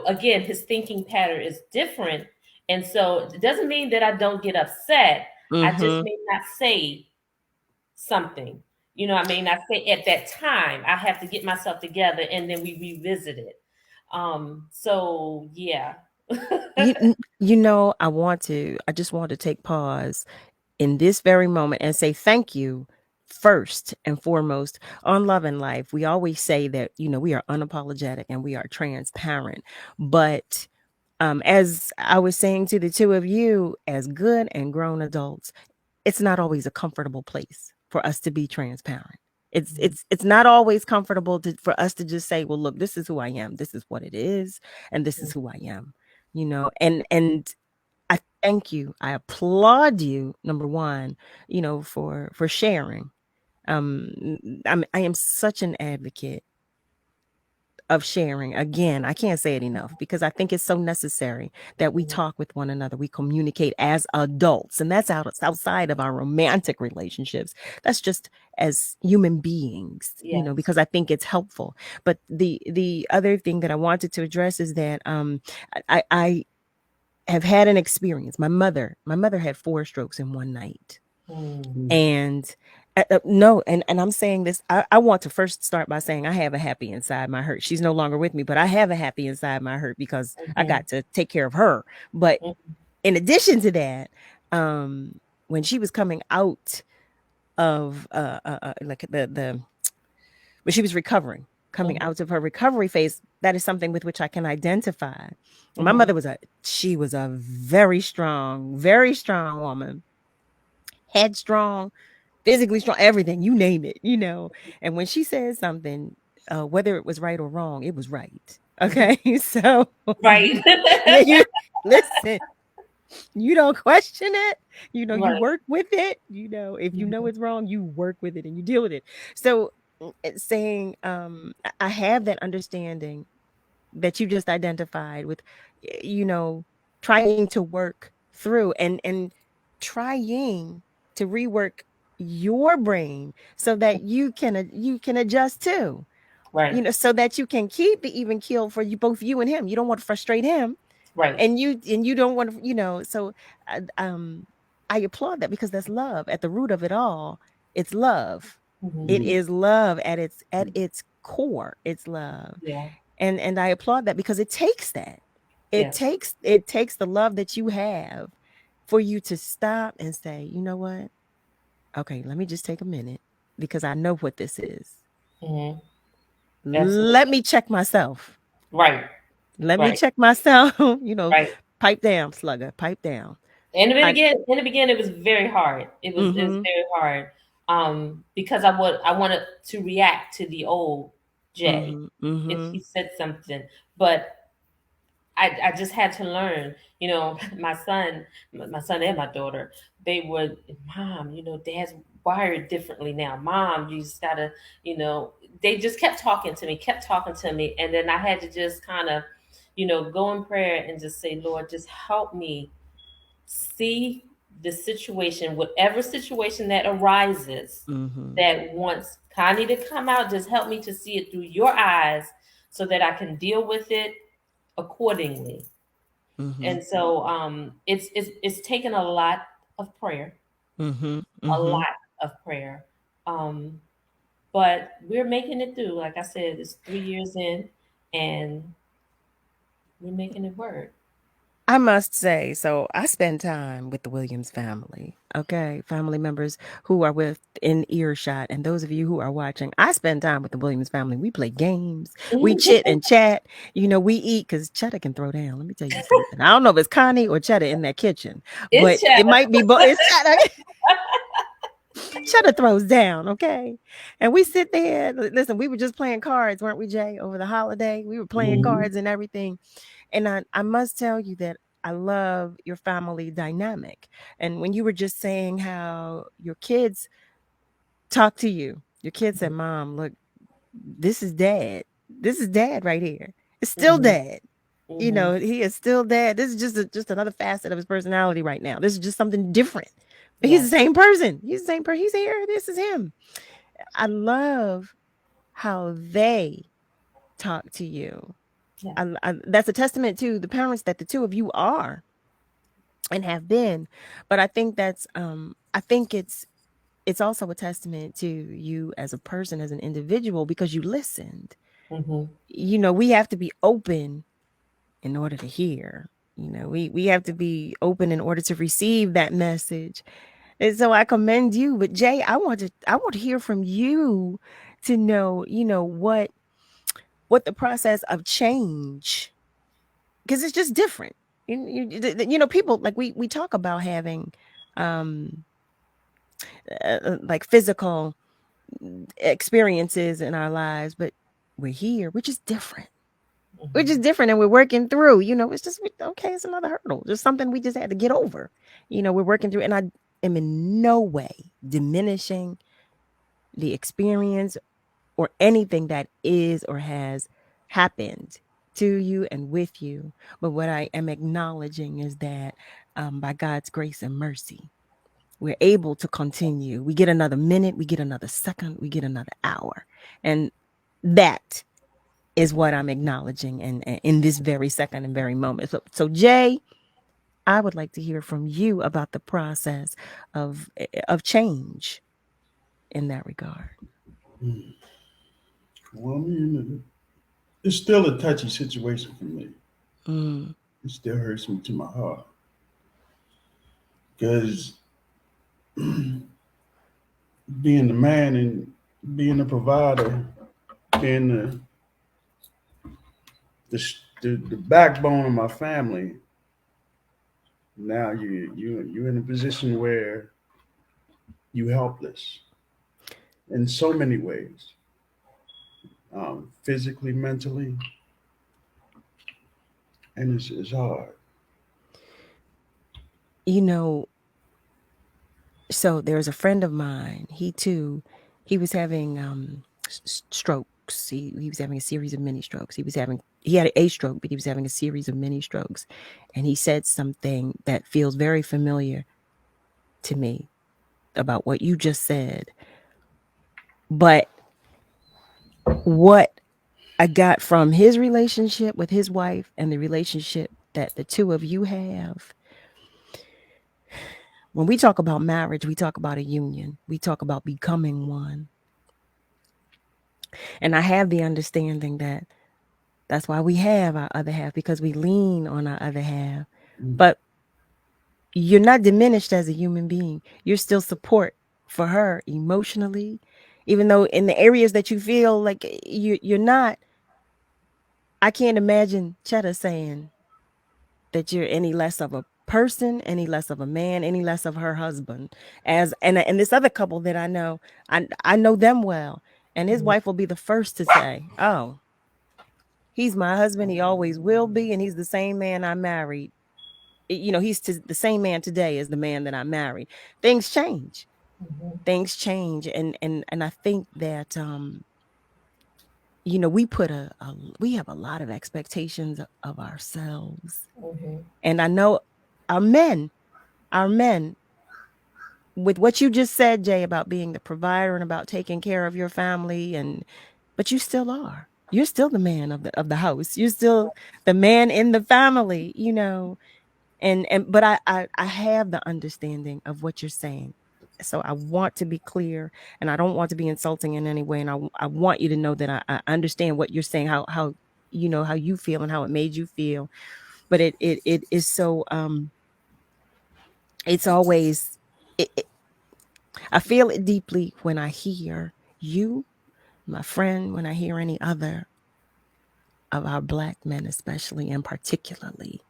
again, his thinking pattern is different, And so it doesn't mean that I don't get upset. I just Mm-hmm. may not say something. I may not say at that time. I have to get myself together and then we revisit it. So yeah. I just want to take pause in this very moment and say thank you first and foremost on Love and Life. We always say that, we are unapologetic and we are transparent. But as I was saying to the two of you, as good and grown adults, it's not always a comfortable place for us to be transparent. It's not always comfortable for us to just say, well, look, this is who I am. This is what it is. And this is who I am, and I thank you. I applaud you, number one, for sharing. I am such an advocate of sharing. Again, I can't say it enough because I think it's so necessary that we talk with one another. We communicate as adults, and that's outside of our romantic relationships. That's just as human beings, Yes. because I think it's helpful. But the other thing that I wanted to address is that I have had an experience. My mother had 4 strokes in one night. And no, and I'm saying this, I want to first start by saying I have a happy inside my hurt. She's no longer with me, but I have a happy inside my hurt because I got to take care of her. But in addition to that, when she was coming out of like when she was recovering, coming out of her recovery phase, that is something with which I can identify. My mother she was a very strong woman, headstrong, physically strong, everything, you name it, and when she said something, whether it was right or wrong, it was right. Okay. So Right. you listen, you don't question it, you Right. work with it, if you know it's wrong, you work with it and you deal with it. So saying I have that understanding that you just identified with, trying to work through and trying to rework your brain so that you can adjust too, Right. so that you can keep the even keel for both you and him. You don't want to frustrate him, Right. and you don't want to, so I applaud that because that's love at the root of it all. It's love. It is love at its core. It's love. Yeah. And I applaud that because it takes that. Yes. It takes the love that you have for you to stop and say, you know what? Okay, let me just take a minute because I know what this is. Let me check myself. Right. Let me Right. check myself. Right. Pipe down, slugger. Pipe down. In the beginning, it was very hard. It was very hard. Because I wanted to react to the old Jay if he said something, but I just had to learn. My son and my daughter, they would, Mom, Dad's wired differently now. Mom, you just gotta, they just kept talking to me, and then I had to just kind of, go in prayer and just say, Lord, just help me see the situation, whatever situation that arises that wants Connie to come out, just help me to see it through your eyes so that I can deal with it accordingly. And so it's taken a lot of prayer, a lot of prayer. But we're making it through. Like I said, it's 3 years in and we're making it work. I must say, so I spend time with the Williams family, okay? Family members who are within earshot. And those of you who are watching, I spend time with the Williams family. We play games, we chit and chat, we eat because Cheddar can throw down. Let me tell you something. I don't know if it's Connie or Cheddar in that kitchen, but it might be both. It's Cheddar. Cheddar throws down, okay? And we sit there. Listen, we were just playing cards, weren't we, Jay, over the holiday? We were playing cards and everything. And I must tell you that I love your family dynamic. And when you were just saying how your kids talk to you, your kids said, Mom, look, this is dad. This is dad right here. It's still dad. He is still dad. This is just another facet of his personality right now. This is just something different. But he's the same person. He's the same person. He's here. This is him. I love how they talk to you. Yeah. That's a testament to the parents that the two of you are. and have been. But I think that's I think it's also a testament to you as a person, as an individual, because you listened. You know, we have to be open in order to hear. You know, we have to be open in order to receive that message. And so I commend you. But Jay, I want to hear from you to know, you know, what the process of change, because it's just different. You know, people, like, we talk about having like physical experiences in our lives, but we're here, which is different. We're just different, and we're working through. You know, it's just okay. It's another hurdle, just something we just had to get over. You know, we're working through, and I am in no way diminishing the experience or anything that is or has happened to you and with you. But what I am acknowledging is that by God's grace and mercy, we're able to continue. We get another minute, we get another second, we get another hour. And that is what I'm acknowledging and in this very second and very moment. So Jay, I would like to hear from you about the process of change in that regard. Well, I mean, it's still a touchy situation for me. It still hurts me to my heart. Because being the man and being the provider, being the backbone of my family, now you're in a position where you're helpless in so many ways, physically, mentally, and it's hard. You know, so there's a friend of mine. He was having strokes. He was having a series of mini strokes. He had a stroke, but he was having a series of mini strokes. And he said something that feels very familiar to me about what you just said. But what I got from his relationship with his wife and the relationship that the two of you have, when we talk about marriage, we talk about a union. We talk about becoming one. And I have the understanding that that's why we have our other half, because we lean on our other half. But you're not diminished as a human being. You're still support for her emotionally, even though in the areas that you feel like you're not. I can't imagine Chetta saying that you're any less of a person, any less of a man, any less of her husband. And this other couple that I know them well, and his wife will be the first to say, "Oh, he's my husband. He always will be, and he's the same man I married. You know, he's the same man today as the man that I married." Things change. Things change, and I think that you know, we have a lot of expectations of ourselves. And I know our men, with what you just said, Jay, about being the provider and about taking care of your family, but you still are. You're still the man of the house. You're still the man in the family, you know. But I have the understanding of what you're saying. So I want to be clear, and I don't want to be insulting in any way. And I want you to know that I understand what you're saying, how you know how you feel and how it made you feel. But it is so it's always I feel it deeply when I hear you, my friend, when I hear any other of our Black men, especially and particularly,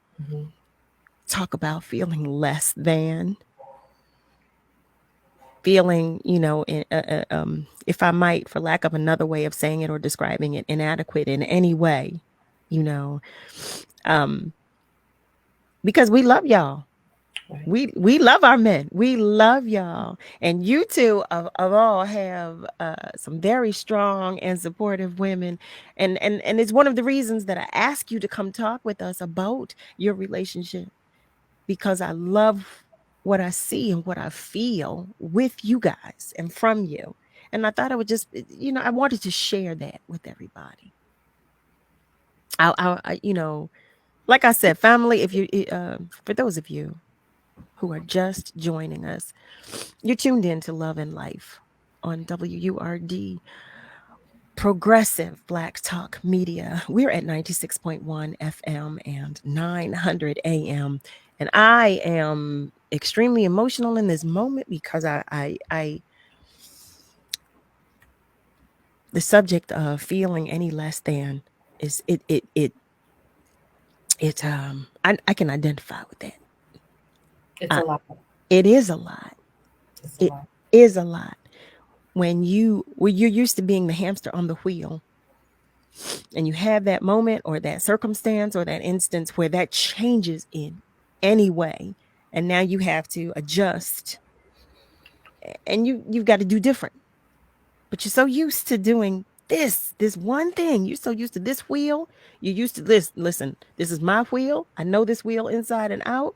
talk about feeling less than, feeling, you know, if I might, for lack of another way of saying it or describing it, inadequate in any way, you know, because we love y'all. We love our men. We love y'all. And you two of all have some very strong and supportive women. And it's one of the reasons that I ask you to come talk with us about your relationship, because I love what I see and what I feel with you guys and from you. And I thought I would just, you know, I wanted to share that with everybody. I you know, like I said, family, if you, for those of you who are just joining us, you're tuned in to Love and Life on WURD, Progressive Black Talk Media. We're at 96.1 FM and 900 AM. And I am extremely emotional in this moment because I the subject of feeling any less than is I can identify with that. It's a lot. It is a lot. It's a lot. Is a lot. When you're used to being the hamster on the wheel, and you have that moment or that circumstance or that instance where that changes in any way, and now you have to adjust, and you've got to do different. But you're so used to doing this one thing. You're so used to this wheel. You're used to this. Listen, this is my wheel. I know this wheel inside and out.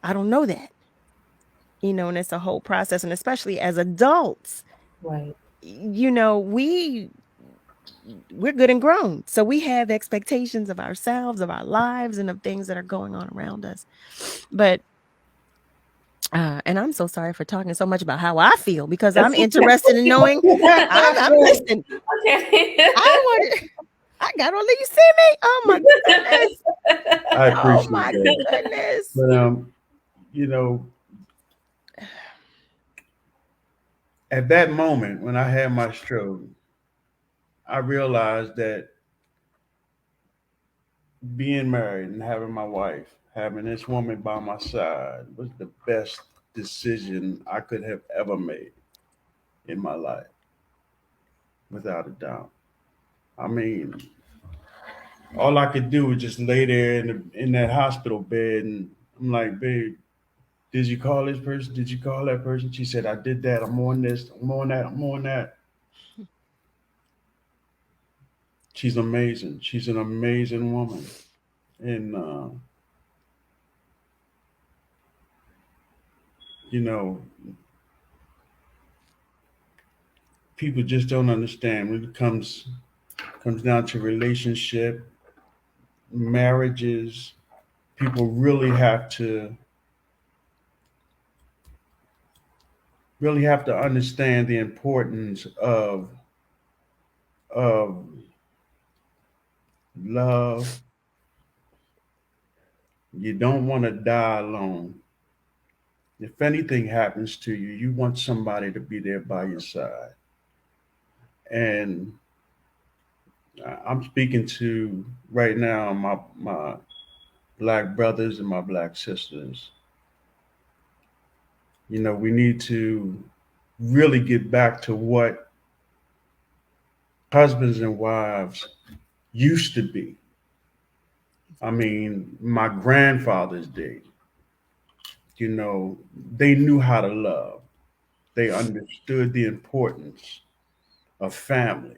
I don't know that. And it's a whole process. And especially as adults, right? We're good and grown. So we have expectations of ourselves, of our lives, and of things that are going on around us. But and I'm so sorry for talking so much about how I feel, because I'm interested in knowing. I'm listening. Okay. I got all these. You see me? Oh my goodness! I appreciate Oh my that. goodness! But at that moment when I had my stroke, I realized that being married and having my wife, having this woman by my side, was the best decision I could have ever made in my life, without a doubt. I mean, all I could do was just lay there in that hospital bed, and I'm like, babe, did you call this person? Did you call that person? She said, I did that. I'm on this. I'm on that. I'm on that. She's amazing. She's an amazing woman. And, people just don't understand when it comes down to relationship, marriages. People really have to understand the importance of love. You don't want to die alone. If anything happens to you, you want somebody to be there by your side. And I'm speaking to right now my Black brothers and my Black sisters. We need to really get back to what husbands and wives used to be. I mean, my grandfathers did. They knew how to love. They understood the importance of family.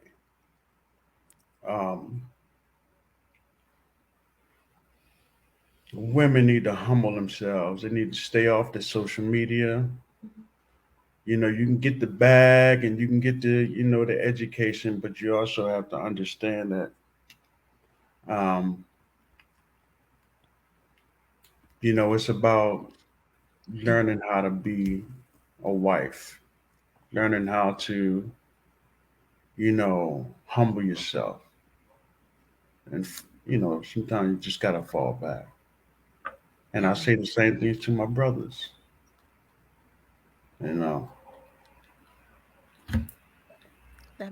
Women need to humble themselves. They need to stay off the social media. You can get the bag and you can get the education, but you also have to understand that, it's about learning how to be a wife, learning how to, humble yourself. And, sometimes you just got to fall back. And I say the same things to my brothers. That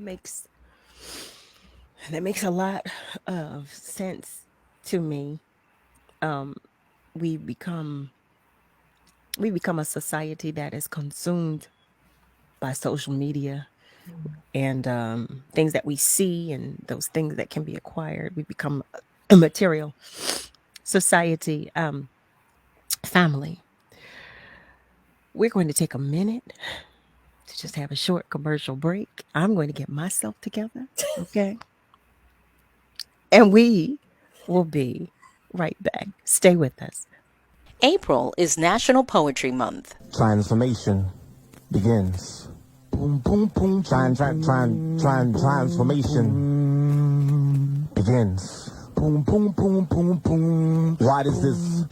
makes a lot of sense to me. We become a society that is consumed by social media and things that we see and those things that can be acquired. We become a material society. Family. We're going to take a minute to just have a short commercial break. I'm going to get myself together, okay? And we will be right back. Stay with us. April is National Poetry Month. Transformation begins. Boom, boom, boom. Transformation begins. Boom, boom, boom, boom, boom. Why does this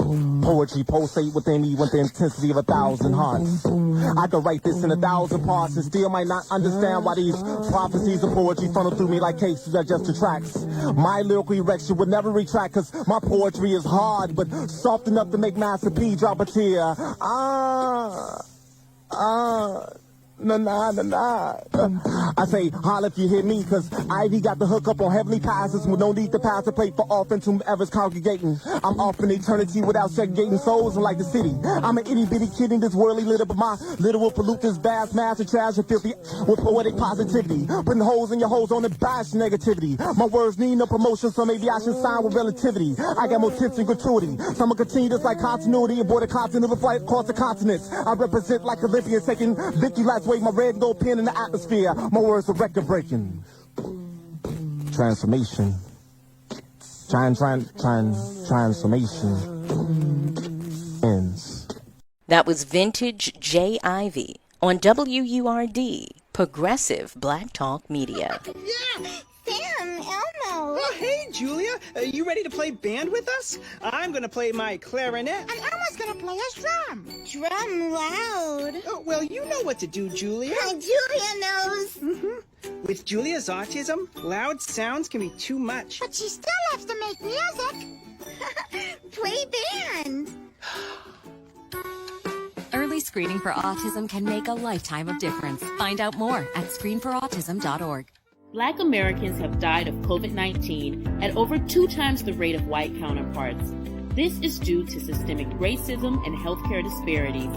poetry pulsate within me with the intensity of 1,000 hearts? I could write this in 1,000 parts and still might not understand why these prophecies of poetry funnel through me like cases that just attracts. My lyrical erection would never retract, cause my poetry is hard but soft enough to make Master P drop a tear. Nah. I say, holla if you hear me, cause Ivy got the hook up on heavenly passes with no need to pass the plate for offense whomever's congregating. I'm off in eternity without segregating souls and like the city. I'm an itty bitty kid in this worldly litter, but my litter will pollute this vast mass of trash and filthy with poetic positivity. Putting holes in your holes on the bash negativity. My words need no promotion, so maybe I should sign with relativity. I got more tips and gratuity, so I'ma continue this like continuity aboard a continental flight across the continents. I represent like Olympians taking victory laps. My red gold pen in the atmosphere. My words are record breaking. Transformation. Transformation ends. That was Vintage J. Ivy on WURD, Progressive Black Talk Media. Yeah! Sam, Elmo! Oh, hey, Julia. You ready to play band with us? I'm gonna play my clarinet. And Elmo's gonna play his drum. Drum loud. Oh, well, you know what to do, Julia. Julia knows. Mm-hmm. With Julia's autism, loud sounds can be too much. But she still loves to make music. Play band. Early screening for autism can make a lifetime of difference. Find out more at screenforautism.org. Black Americans have died of COVID-19 at over 2 times the rate of white counterparts. This is due to systemic racism and healthcare disparities.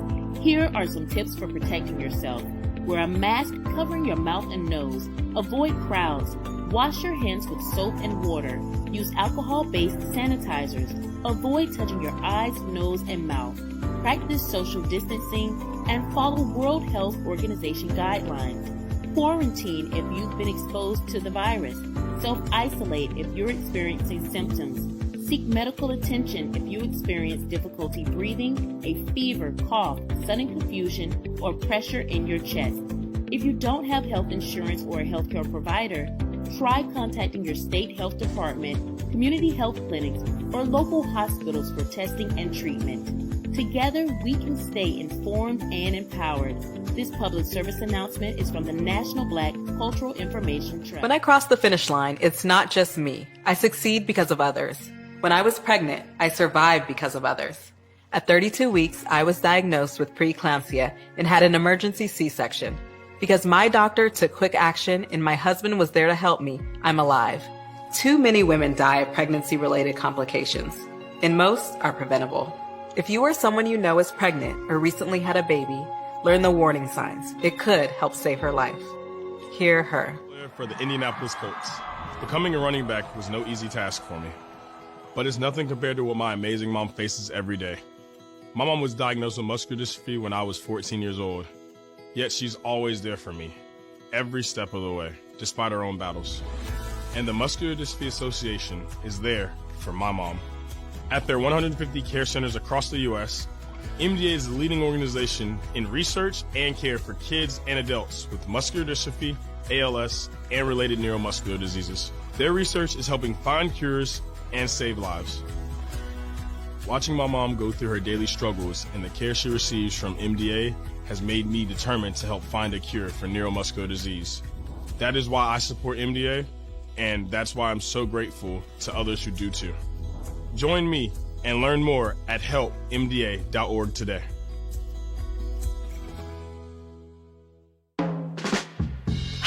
Here are some tips for protecting yourself. Wear a mask covering your mouth and nose. Avoid crowds. Wash your hands with soap and water. Use alcohol-based sanitizers. Avoid touching your eyes, nose, and mouth. Practice social distancing and follow World Health Organization guidelines. Quarantine if you've been exposed to the virus. Self-isolate if you're experiencing symptoms. Seek medical attention if you experience difficulty breathing, a fever, cough, sudden confusion, or pressure in your chest. If you don't have health insurance or a healthcare provider, try contacting your state health department, community health clinics, or local hospitals for testing and treatment. Together, we can stay informed and empowered. This public service announcement is from the National Black Cultural Information Trust. When I cross the finish line, it's not just me. I succeed because of others. When I was pregnant, I survived because of others. At 32 weeks, I was diagnosed with preeclampsia and had an emergency C-section. Because my doctor took quick action and my husband was there to help me, I'm alive. Too many women die of pregnancy-related complications, and most are preventable. If you or someone you know is pregnant or recently had a baby, learn the warning signs. It could help save her life. Hear her. For the Indianapolis Colts. Becoming a running back was no easy task for me, but it's nothing compared to what my amazing mom faces every day. My mom was diagnosed with muscular dystrophy when I was 14 years old, yet she's always there for me, every step of the way, despite her own battles. And the Muscular Dystrophy Association is there for my mom. At their 150 care centers across the U.S., MDA is the leading organization in research and care for kids and adults with muscular dystrophy, ALS, and related neuromuscular diseases. Their research is helping find cures and save lives. Watching my mom go through her daily struggles and the care she receives from MDA has made me determined to help find a cure for neuromuscular disease. That is why I support MDA, and that's why I'm so grateful to others who do too. Join me and learn more at helpmda.org today.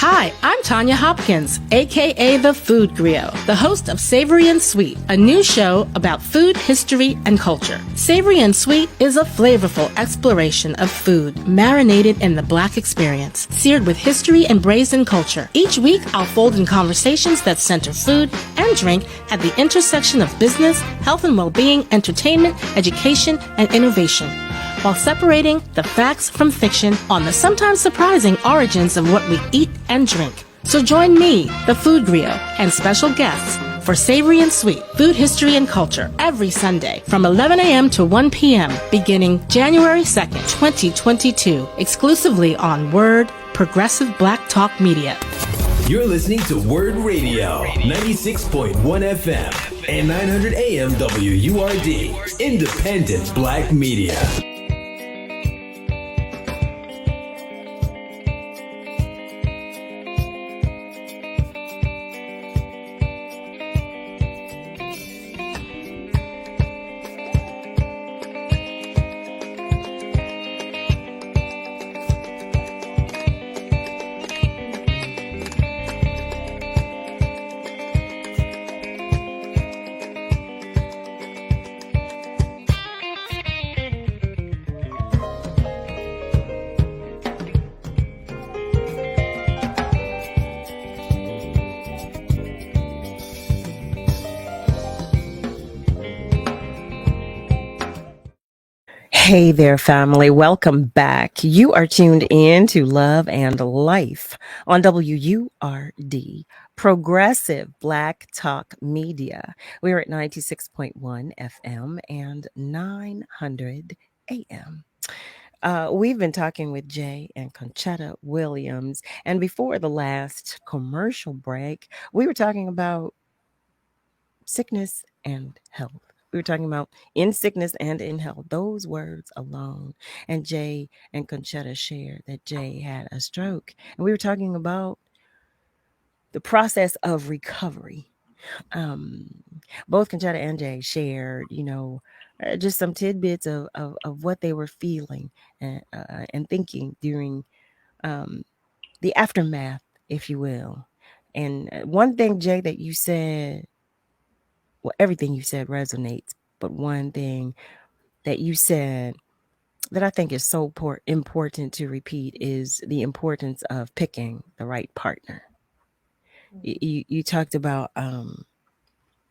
Hi, I'm Tanya Hopkins, aka The Food Griot, the host of Savory and Sweet, a new show about food, history, and culture. Savory and Sweet is a flavorful exploration of food, marinated in the Black experience, seared with history and braised in culture. Each week, I'll fold in conversations that center food and drink at the intersection of business, health and well-being, entertainment, education, and innovation, while separating the facts from fiction on the sometimes surprising origins of what we eat and drink. So join me, the Food Griot, and special guests for Savory and Sweet, Food, History, and Culture every Sunday from 11 a.m. to 1 p.m. beginning January 2nd, 2022, exclusively on WURD, Progressive Black Talk Media. You're listening to WURD Radio, 96.1 FM. and 900 AM WURD, independent Black media. Hey there, family. Welcome back. You are tuned in to Love and Life on WURD, Progressive Black Talk Media. We're at 96.1 FM and 900 AM. We've been talking with Jay and Conchetta Williams. And before the last commercial break, we were talking about sickness and health. We were talking about in sickness and in health, those words alone. And Jay and Conchetta shared that Jay had a stroke. And we were talking about the process of recovery. Both Conchetta and Jay shared, just some tidbits of what they were feeling and thinking during the aftermath, if you will. And one thing, Jay, that you said, well, everything you said resonates, but one thing that you said that I think is so important to repeat is the importance of picking the right partner. You talked about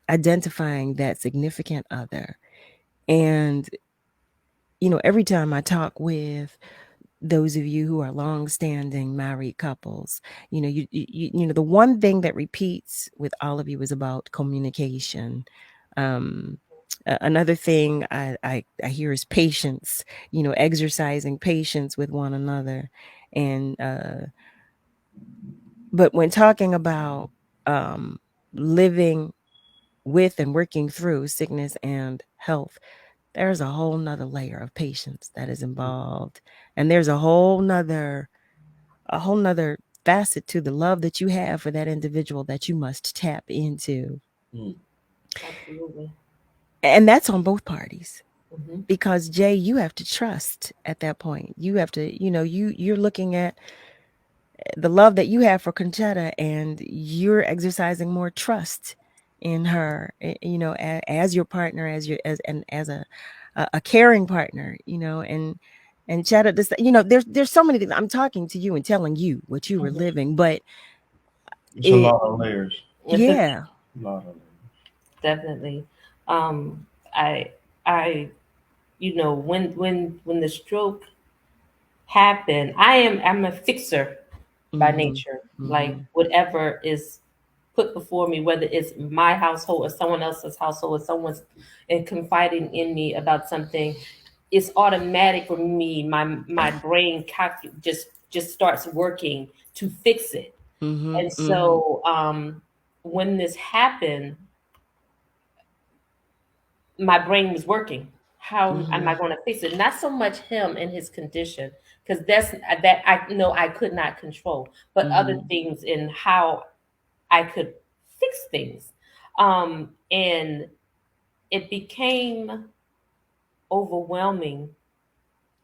identifying that significant other. And, every time I talk with those of you who are long-standing married couples, the one thing that repeats with all of you is about communication. Another thing I hear is patience, exercising patience with one another. And but when talking about living with and working through sickness and health, there's a whole nother layer of patience that is involved. And there's a whole nother facet to the love that you have for that individual that you must tap into. Absolutely. And that's on both parties. Mm-hmm. Because Jay, you have to trust at that point. You have to, you're looking at the love that you have for Conchetta, and you're exercising more trust in her, as your partner, as a caring partner, and Chetta, this, there's so many things. I'm talking to you and telling you what you were living, but it's a lot of layers. Yeah. A lot of layers. Definitely. I when the stroke happened, I'm a fixer by nature. Like whatever is put before me, whether it's my household or someone else's household, or someone's confiding in me about something, it's automatic for me. My brain just starts working to fix it. And so when this happened, my brain was working. How am I going to fix it? Not so much him and his condition, because that I know I could not control, but other things in how I could fix things. And it became overwhelming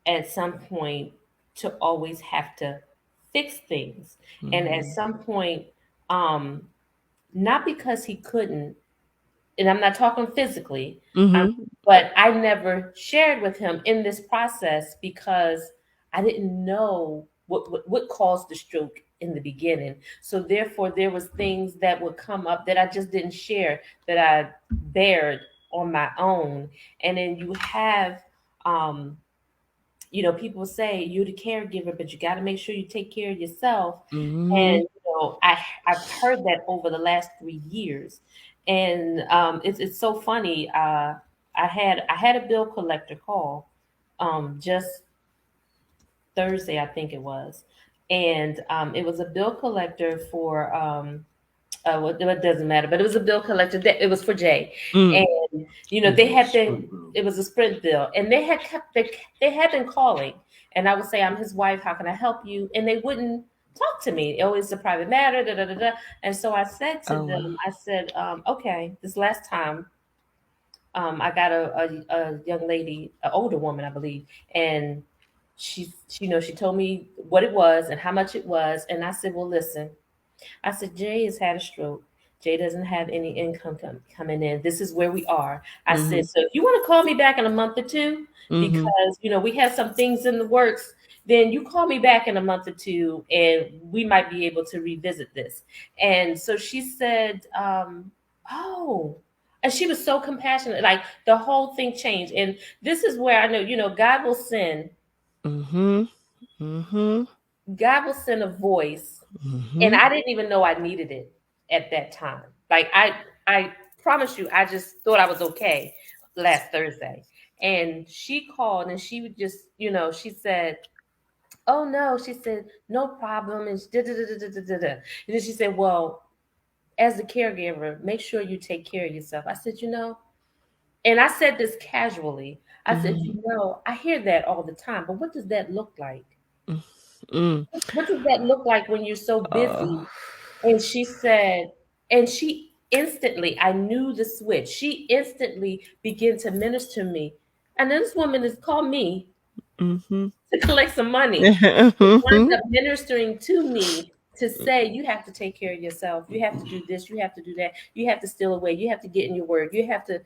at some point to always have to fix things. And at some point, not because he couldn't, and I'm not talking physically, but I never shared with him in this process because I didn't know what caused the stroke in the beginning. So therefore, there was things that would come up that I just didn't share, that I bared on my own. And then you have, people say you're the caregiver, but you got to make sure you take care of yourself. And I've heard that over the last 3 years, and it's so funny. I had a bill collector call just Thursday, I think it was, and it was a bill collector for What doesn't matter, but it was a bill collector. It was for Jay, Mm. and they had been. It was a Sprint bill, and they had been calling, and I would say, "I'm his wife. How can I help you?" And they wouldn't talk to me. Always a private matter. Da, da, da, da. And so I said to them, I said, "Okay, this last time, I got a young lady, an older woman, I believe, and she told me what it was and how much it was, and I said, well, listen." I said, Jay has had a stroke. Jay doesn't have any income coming in. This is where we are. I said, so if you want to call me back in a month or two, because, we have some things in the works, then you call me back in a month or two and we might be able to revisit this. And so she said, oh, and she was so compassionate. Like the whole thing changed. And this is where I know, God will send. God will send a voice. And I didn't even know I needed it at that time. Like I promise you, I just thought I was okay last Thursday. And she called and she would just, she said, oh no, she said, no problem. And and then she said, well, as a caregiver, make sure you take care of yourself. I said, and I said this casually. I said, I hear that all the time, but what does that look like? What does that look like when you're so busy? And she said, and she instantly, I knew the switch. She instantly began to minister to me. And then this woman has called me to collect some money. She wound up ministering to me to say, you have to take care of yourself. You have to do this. You have to do that. You have to steal away. You have to get in your word. You have to,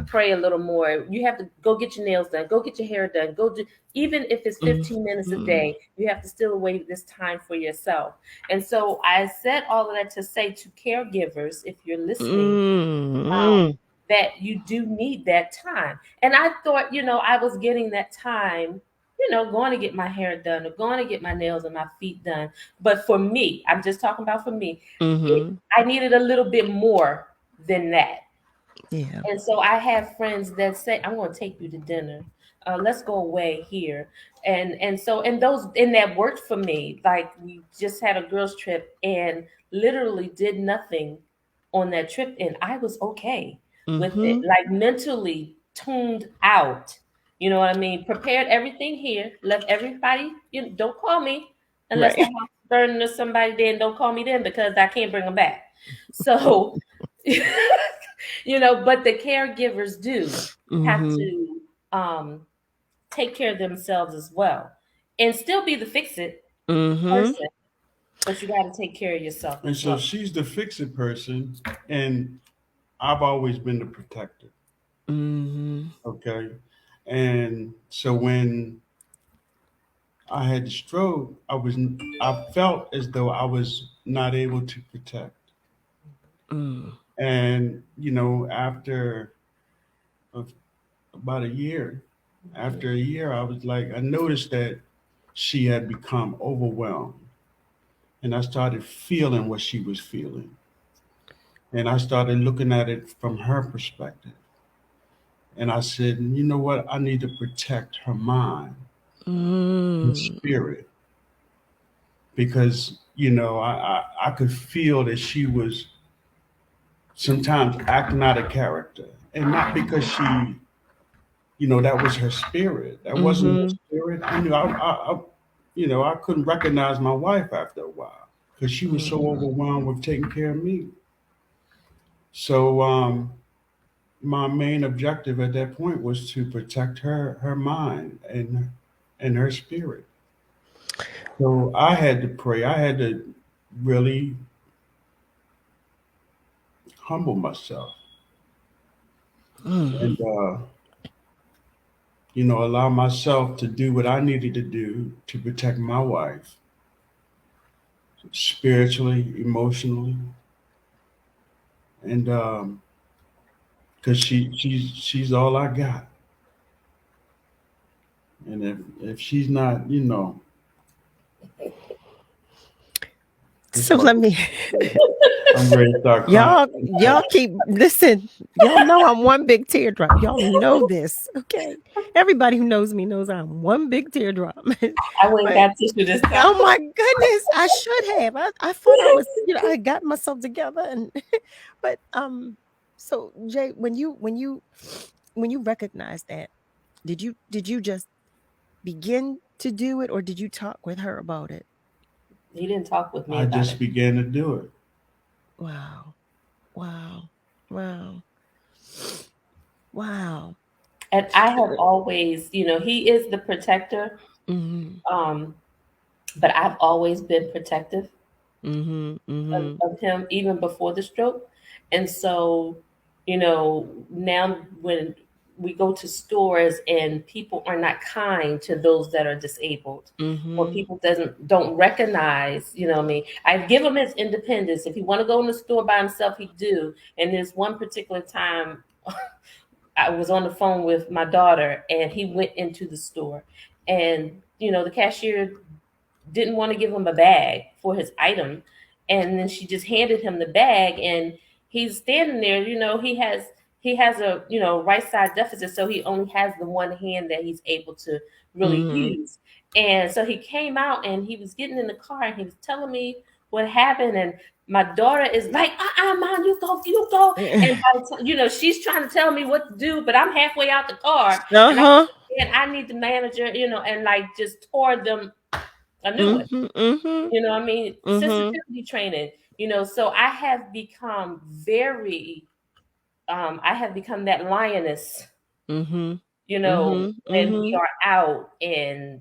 pray a little more. You have to go get your nails done. Go get your hair done. Go do, even if it's 15 minutes a day, you have to steal away this time for yourself. And so I said all of that to say to caregivers, if you're listening, that you do need that time. And I thought, I was getting that time, going to get my hair done or going to get my nails and my feet done. But for me, I'm just talking about for me, I needed a little bit more than that. Yeah. And so I have friends that say, I'm going to take you to dinner. Let's go away here. And that worked for me. Like we just had a girls trip and literally did nothing on that trip. And I was okay with it, like mentally tuned out. You know what I mean? Prepared everything here, left everybody, don't call me unless the house is burning or somebody, then don't call me then because I can't bring them back. So, but the caregivers do have to take care of themselves as well and still be the fix-it person. But you got to take care of yourself. And so she's the fix-it person, and I've always been the protector. Okay. And so when I had the stroke, I felt as though I was not able to protect. And, after about a year, I was like, I noticed that she had become overwhelmed. And I started feeling what she was feeling. And I started looking at it from her perspective. And I said, you know what? I need to protect her mind and spirit. Because, I could feel that she was sometimes acting out of character. And not because she, that was her spirit. That wasn't her spirit. I knew I couldn't recognize my wife after a while because she was so overwhelmed with taking care of me. So my main objective at that point was to protect her mind and her spirit. So I had to pray. I had to really humble myself and allow myself to do what I needed to do to protect my wife spiritually, emotionally, and because she's all I got. And if she's not, So let me. I'm ready to start crying. Y'all keep listen. Y'all know I'm one big teardrop. Y'all know this, okay? Everybody who knows me knows I'm one big teardrop. I went and got tissue this time. Oh my goodness, I should have. I thought I was, I got myself together, and but so Jay, when you recognize that, did you just begin to do it, or did you talk with her about it? He didn't talk with me I about just it. began to do it. Wow. Wow. And I have always, he is the protector. Mm-hmm. But I've always been protective Mm-hmm. of him even before the stroke. And so, now when we go to stores and people are not kind to those that are disabled, or people don't recognize, I give him his independence. If he want to go in the store by himself, he do. And there's one particular time I was on the phone with my daughter, and he went into the store, and the cashier didn't want to give him a bag for his item, and then she just handed him the bag, and he's standing there. He has a right side deficit, so he only has the one hand that he's able to really use. And so he came out, and he was getting in the car, and he was telling me what happened, and my daughter is like, Mom, you go. And she's trying to tell me what to do, but I'm halfway out the car, and I need the manager, and like just tore them a new one. You know what I mean? Sensitivity training, so I have become I have become that lioness, when we are out and,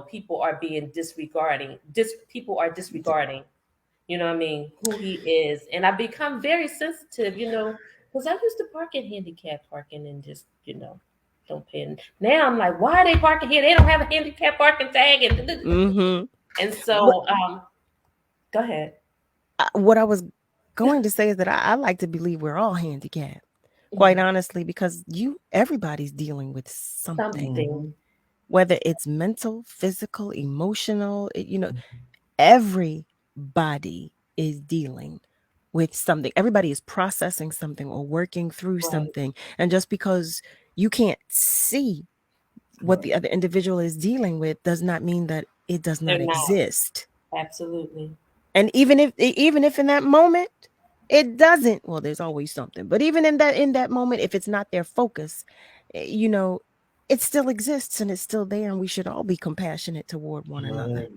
people are being disregarding, you know what I mean, who he is. And I've become very sensitive, because I used to park in handicap parking and just, don't pay. Now I'm like, why are they parking here? They don't have a handicap parking tag. And so, go ahead. What I was going to say is that I like to believe we're all handicapped, quite honestly, because everybody's dealing with something. Whether it's mental, physical, emotional, everybody is dealing with something. Everybody is processing something or working through something. And just because you can't see what the other individual is dealing with does not mean that it does not exist. Absolutely. And even if in that moment it doesn't, well, there's always something. But even in that moment, if it's not their focus, it still exists and it's still there, and we should all be compassionate toward one another.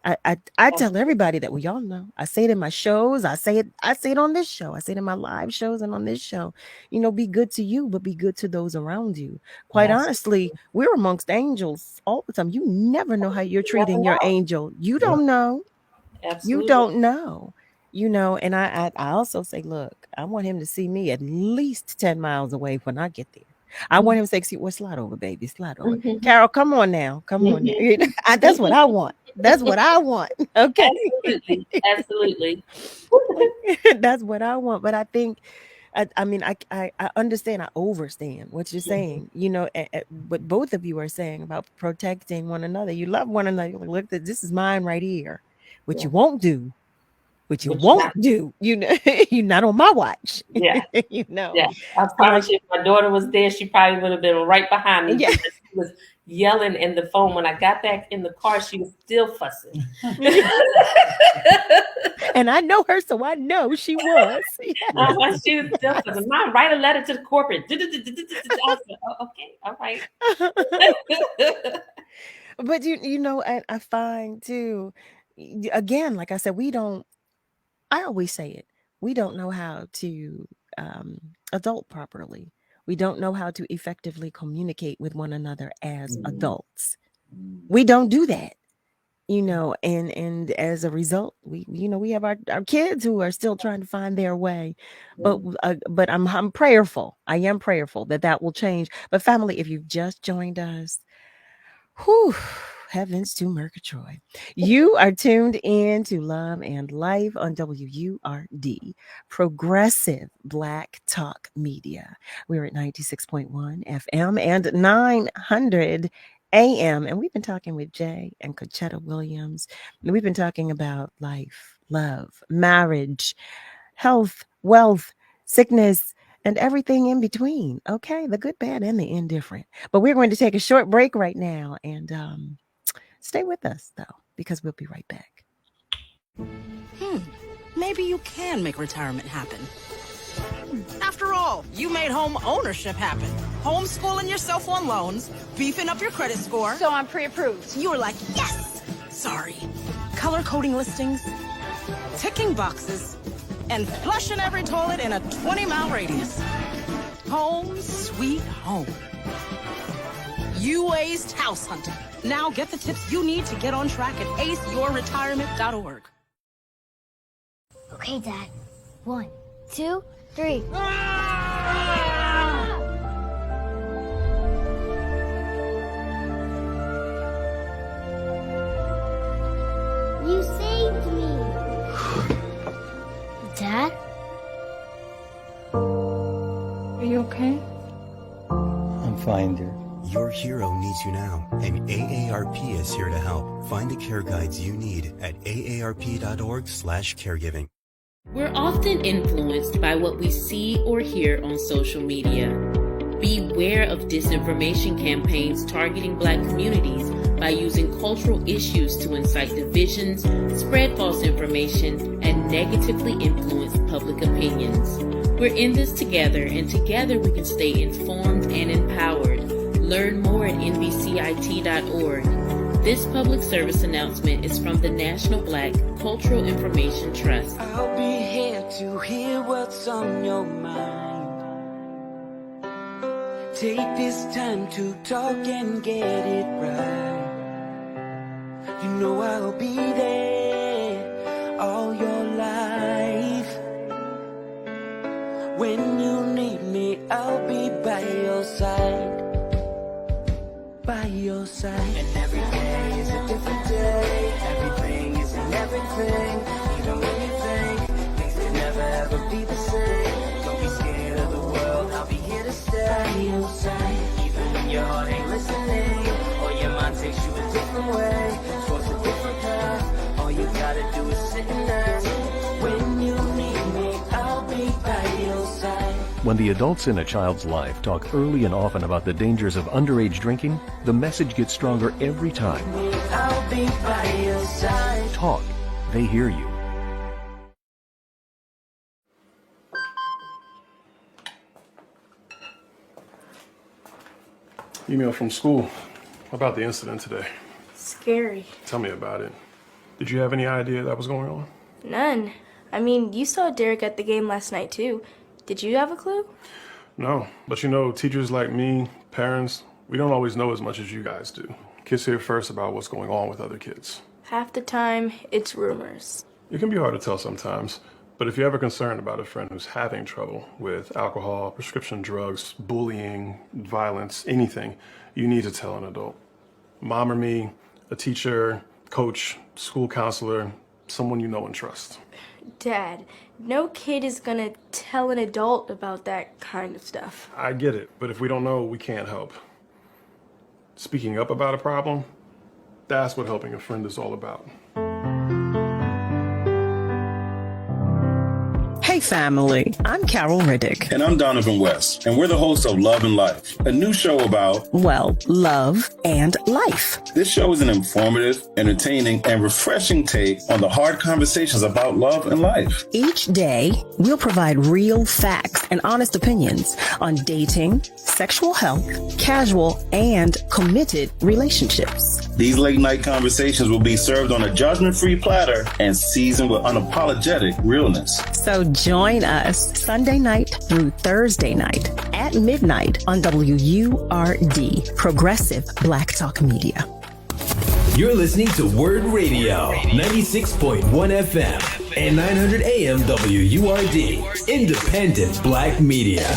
I tell everybody that we all know. I say it in my shows. I say it on this show. I say it in my live shows and on this show. Be good to you, but be good to those around you. Quite honestly, we're amongst angels all the time. You never know how you're treating your angel. You don't know. Absolutely. You don't know. And I also say, look, I want him to see me at least 10 miles away when I get there. I want him to say, well, slide over, baby, slide over. Carol, come on now. Come on now. That's what I want. That's what I want. Okay. Absolutely. That's what I want. But I think, I understand. I overstand what you're saying, what both of you are saying about protecting one another. You love one another. You're like, look, this is mine right here. What you won't do. What you won't do, you're not on my watch. Yeah. Yeah. I promise you, if my daughter was there, she probably would have been right behind me. Yeah. She was yelling in the phone. When I got back in the car, she was still fussing. And I know her, so I know she was. She was still fussing. Mom, write a letter to the corporate. I said, okay, all right. But I find too, again, like I said, I always say it, we don't know how to adult properly. We don't know how to effectively communicate with one another as adults. We don't do that, and as a result, we have our kids who are still trying to find their way. But I'm prayerful. I am prayerful that will change. But family, if you've just joined us, whew, heavens to Murgatroyd. You are tuned in to Love and Life on WURD, Progressive Black Talk Media. We're at 96.1 FM and 900 a.m. And we've been talking with Jay and CONCHETTA Williams. And we've been talking about life, love, marriage, health, wealth, sickness, and everything in between. Okay, the good, bad, and the indifferent. But we're going to take a short break right now and stay with us, though, because we'll be right back. Maybe you can make retirement happen. After all, you made home ownership happen. Homeschooling yourself on loans, beefing up your credit score. So I'm pre-approved. You were like, yes! Sorry. Color coding listings, ticking boxes, and flushing every toilet in a 20-mile radius. Home sweet home. You aced house hunting. Now get the tips you need to get on track at aceyourretirement.org. Okay, Dad. 1, 2, 3. You saved me. Dad? Are you okay? I'm fine, dear. Your hero needs you now, and AARP is here to help. Find the care guides you need at aarp.org/caregiving. We're often influenced by what we see or hear on social media. Beware of disinformation campaigns targeting Black communities by using cultural issues to incite divisions, spread false information, and negatively influence public opinions. We're in this together, and together we can stay informed and empowered. Learn more at nbcit.org. This public service announcement is from the National Black Cultural Information Trust. I'll be here to hear what's on your mind. Take this time to talk and get it right. You know I'll be there all your life. When you need me, I'll be by your side. By your side. And every day is a different day. Everything is in everything. Even when you think things can never ever be the same. Don't be scared of the world, I'll be here to stay. By your side. Even when your heart ain't listening, or your mind takes you a different way, towards a different path. All you gotta do is sit and ask. When you need me, I'll be by your side. When the adults in a child's life talk early and often about the dangers of underage drinking, the message gets stronger every time. I'll be by your side. Talk. They hear you. Email from school about the incident today. Scary. Tell me about it. Did you have any idea that was going on? None. I mean, you saw Derek at the game last night, too. Did you have a clue? No, but you know, teachers like me, parents, we don't always know as much as you guys do. Kids hear first about what's going on with other kids. Half the time, it's rumors. It can be hard to tell sometimes, but if you're ever concerned about a friend who's having trouble with alcohol, prescription drugs, bullying, violence, anything, you need to tell an adult. Mom or me, a teacher, coach, school counselor, someone you know and trust. Dad, no kid is gonna tell an adult about that kind of stuff. I get it, but if we don't know, we can't help. Speaking up about a problem, that's what helping a friend is all about. Hey family, I'm Carol Riddick. And I'm Donavan West, and we're the hosts of Love and Life, a new show about, well, love and life. This show is an informative, entertaining, and refreshing take on the hard conversations about love and life. Each day, we'll provide real facts and honest opinions on dating, sexual health, casual, and committed relationships. These late night conversations will be served on a judgment-free platter and seasoned with unapologetic realness. So join us Sunday night through Thursday night at midnight on WURD, Progressive Black Talk Media. You're listening to WURD Radio, 96.1 FM and 900 AM WURD, Independent Black Media.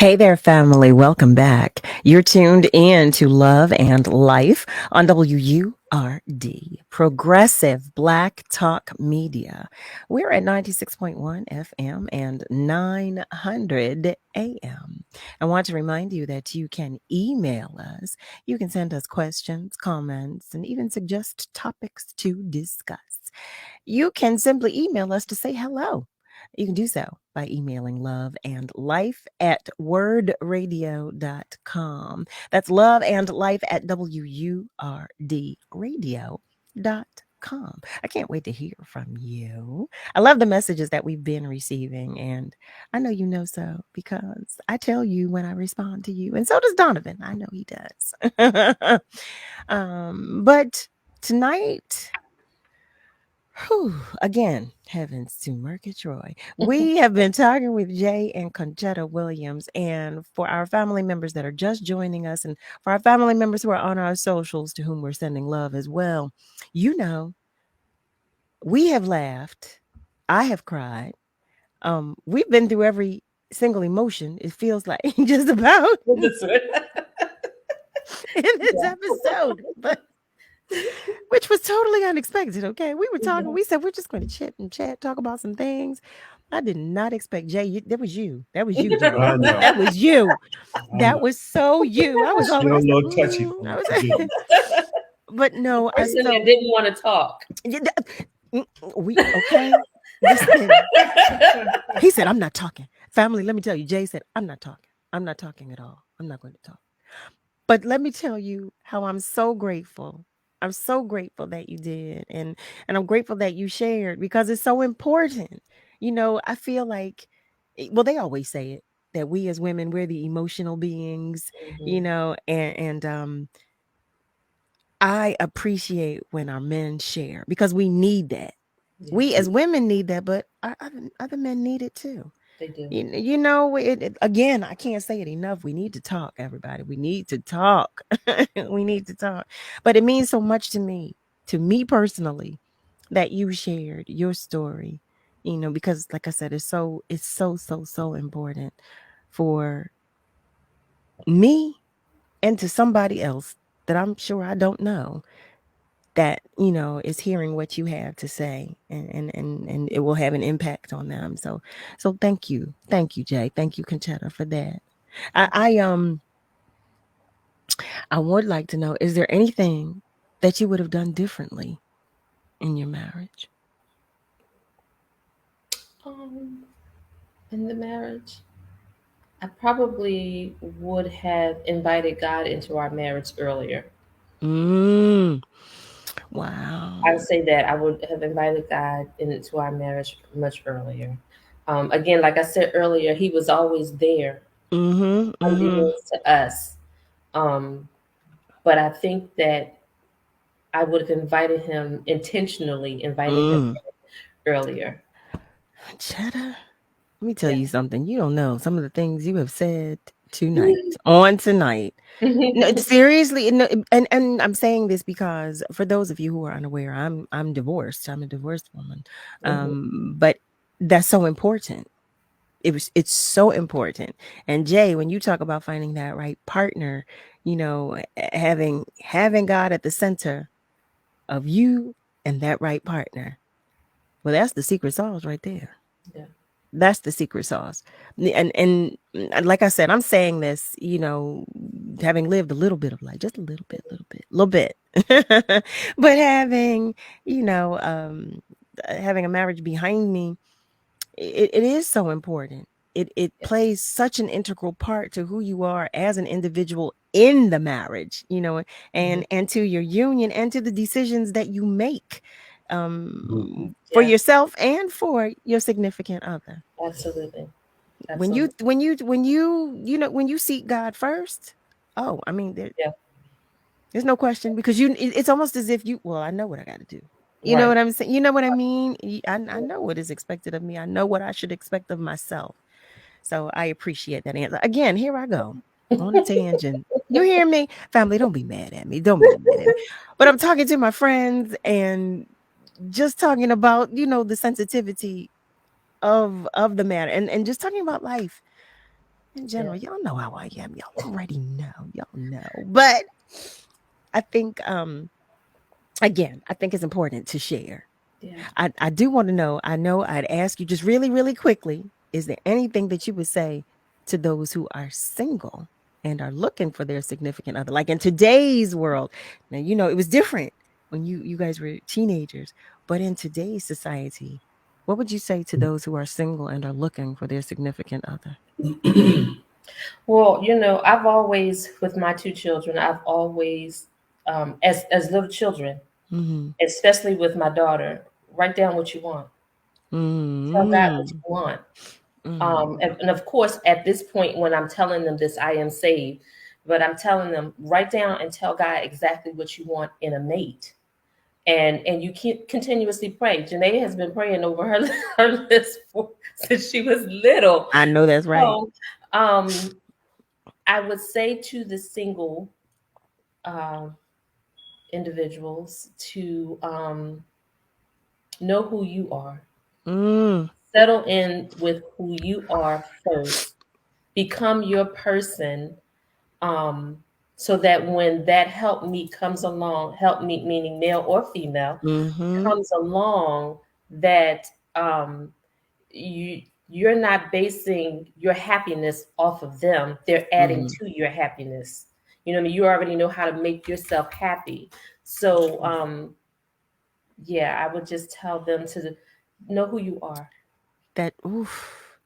Hey there, family. Welcome back. You're tuned in to Love and Life on WURD, Progressive Black Talk Media. We're at 96.1 FM and 900 AM. I want to remind you that you can email us. You can send us questions, comments, and even suggest topics to discuss. You can simply email us to say hello. You can do so by emailing loveandlife@wordradio.com. That's loveandlife@WURDradio.com. I can't wait to hear from you. I love the messages that we've been receiving, and I know you know so because I tell you when I respond to you, and so does Donovan. I know he does. But tonight, again, heavens to Murgatroyd. We have been talking with Jay and Conchetta Williams. And for our family members that are just joining us, and for our family members who are on our socials to whom we're sending love as well, you know, we have laughed. I have cried. We've been through every single emotion, it feels like, just about in this episode. But which was totally unexpected. Okay, we were talking. We said we're just going to chit and chat, talk about some things. I did not expect Jay. That was you. That was you, Jay. That was you. That was so you. I was all Still a little touchy. but no, I still didn't want to talk. We okay. Listen. He said, "I'm not talking." Family, let me tell you. Jay said, "I'm not talking. I'm not talking at all. I'm not going to talk." But let me tell you how I'm so grateful. I'm so grateful that you did. And I'm grateful that you shared because it's so important. You know, I feel like, well, they always say it, that we as women, we're the emotional beings, you know, and I appreciate when our men share because we need that. Yeah. We as women need that, but our other men need it too. They do. You know, again, I can't say it enough. We need to talk, everybody. We need to talk. We need to talk. But it means so much to me personally, that you shared your story, you know, because like I said, it's so important for me and to somebody else that I'm sure I don't know, that, you know, is hearing what you have to say, and it will have an impact on them. So thank you, Jay, thank you, Conchetta, for that. I would like to know, is there anything that you would have done differently in your marriage? In the marriage, I probably would have invited God into our marriage earlier. Wow. I would say that I would have invited God into our marriage much earlier. Again, like I said earlier, he was always there, unbeknownst to us. But I think that I would have invited him him earlier. Cheddar, let me tell you something. You don't know some of the things you have said tonight. No, seriously, no, and I'm saying this because for those of you who are unaware, I'm divorced. I'm a divorced woman. But that's so important. It's so important. And Jay, when you talk about finding that right partner, you know, having God at the center of you and that right partner, well, that's the secret sauce right there. Yeah. That's the secret sauce. And like I said, I'm saying this, you know, having lived a little bit of life, just a little bit, but having, you know, having a marriage behind me, it is so important. It plays such an integral part to who you are as an individual in the marriage, you know, and to your union and to the decisions that you make for yourself and for your significant other. Absolutely. When you when you seek God first, I mean, there's no question, because it's almost as if I know what I got to do. You know what I'm saying? You know what I mean? I know what is expected of me. I know what I should expect of myself. So I appreciate that answer. Again, here I go on a tangent. You hear me? Family, don't be mad at me. Don't be mad at me. But I'm talking to my friends and just talking about, you know, the sensitivity of the matter, and just talking about life. In general, y'all know how I am. Y'all already know. Y'all know. But I think, again, I think it's important to share. Yeah. I do want to know. I know I'd ask you just really, really quickly. Is there anything that you would say to those who are single and are looking for their significant other? Like in today's world, now, you know, it was different when you guys were teenagers, but in today's society, what would you say to those who are single and are looking for their significant other? Well, you know, I've always, with my two children, I've always, as little children, especially with my daughter, write down what you want. Tell God what you want. And of course, at this point, when I'm telling them this, I am saved, but I'm telling them, write down and tell God exactly what you want in a mate. And you can't continuously pray. Janae has been praying over her list since she was little. I know that's right. So, I would say to the single individuals to know who you are. Settle in with who you are first. Become your person, so that when that help meet comes along, help meet meaning male or female, comes along, that you're not basing your happiness off of them. They're adding to your happiness. You know what I mean? You already know how to make yourself happy. So yeah, I would just tell them to know who you are. That,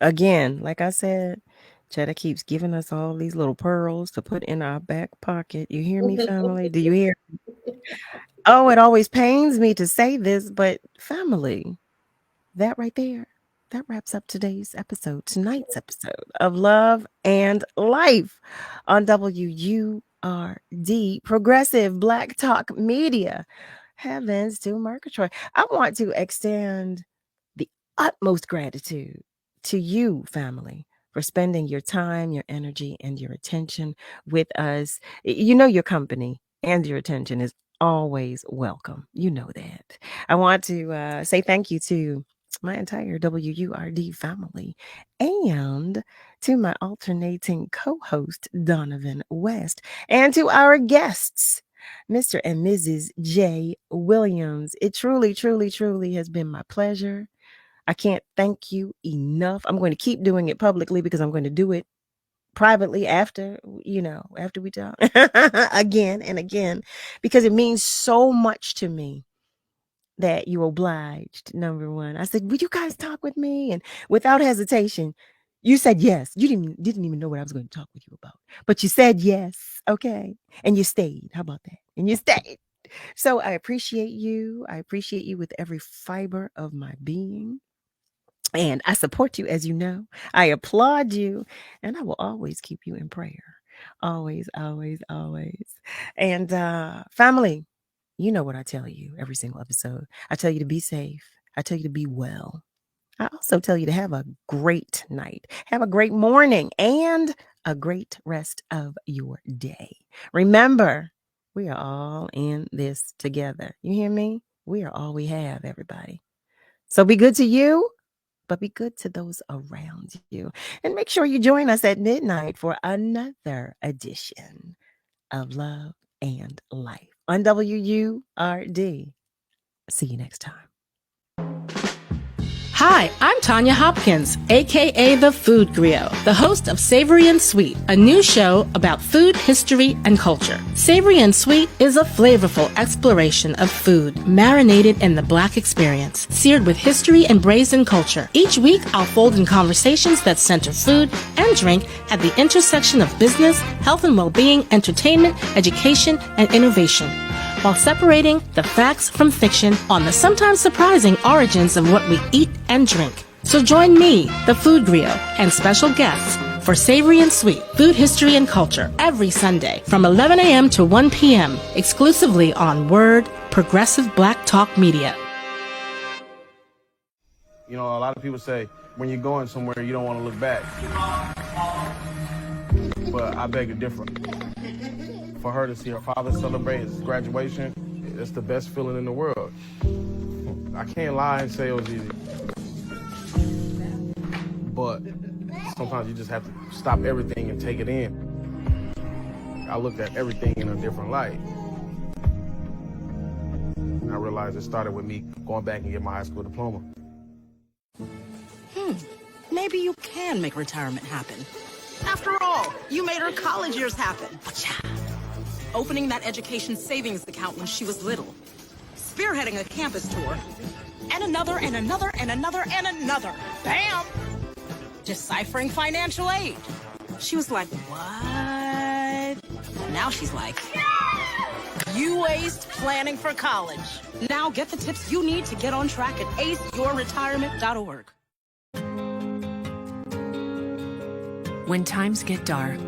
again, like I said, Chetta keeps giving us all these little pearls to put in our back pocket. You hear me, family? Do you hear? Oh, it always pains me to say this, but family, that right there, that wraps up tonight's episode of Love and Life on WURD, Progressive Black Talk Media. Heavens to Murgatroyd. I want to extend the utmost gratitude to you, family, for spending your time, your energy, and your attention with us. You know your company and your attention is always welcome. You know that. I want to say thank you to my entire WURD family and to my alternating co-host, Donavan West, and to our guests, Mr. and Mrs. J. Williams. It truly, truly, truly has been my pleasure. I can't thank you enough. I'm going to keep doing it publicly because I'm going to do it privately after we talk again and again, because it means so much to me that you obliged. Number one, I said, would you guys talk with me? And without hesitation, you said yes. You didn't even know what I was going to talk with you about, but you said yes. Okay. And you stayed. How about that? And you stayed. So I appreciate you. I appreciate you with every fiber of my being. And I support you, as you know. I applaud you, and I will always keep you in prayer. Always, always, always. And family, you know what I tell you every single episode. I tell you to be safe. I tell you to be well. I also tell you to have a great night, have a great morning, and a great rest of your day. Remember, we are all in this together. You hear me? We are all we have, everybody. So be good to you, but be good to those around you. And make sure you join us at midnight for another edition of Love and Life on WURD. See you next time. Hi, I'm Tanya Hopkins, aka The Food Griot, the host of Savory and Sweet, a new show about food, history, and culture. Savory and Sweet is a flavorful exploration of food, marinated in the Black experience, seared with history and braised culture. Each week, I'll fold in conversations that center food and drink at the intersection of business, health and well-being, entertainment, education, and innovation, while separating the facts from fiction on the sometimes surprising origins of what we eat and drink. So join me, the Food Griot, and special guests for Savory and Sweet, Food, History, and Culture every Sunday from 11 a.m. to 1 p.m. exclusively on WURD, Progressive Black Talk Media. You know, a lot of people say when you're going somewhere, you don't want to look back. But I beg to differ. For her to see her father celebrate his graduation, it's the best feeling in the world. I can't lie and say it was easy. But Sometimes you just have to stop everything and take it in. I looked at everything in a different light. And I realized it started with me going back and getting my high school diploma. Maybe you can make retirement happen. After all, you made her college years happen. Opening that education savings account when she was little. Spearheading a campus tour. And another, and another, and another, and another. Bam! Deciphering financial aid. She was like, what? Now she's like, you aced planning for college. Now get the tips you need to get on track at aceyourretirement.org. When times get dark,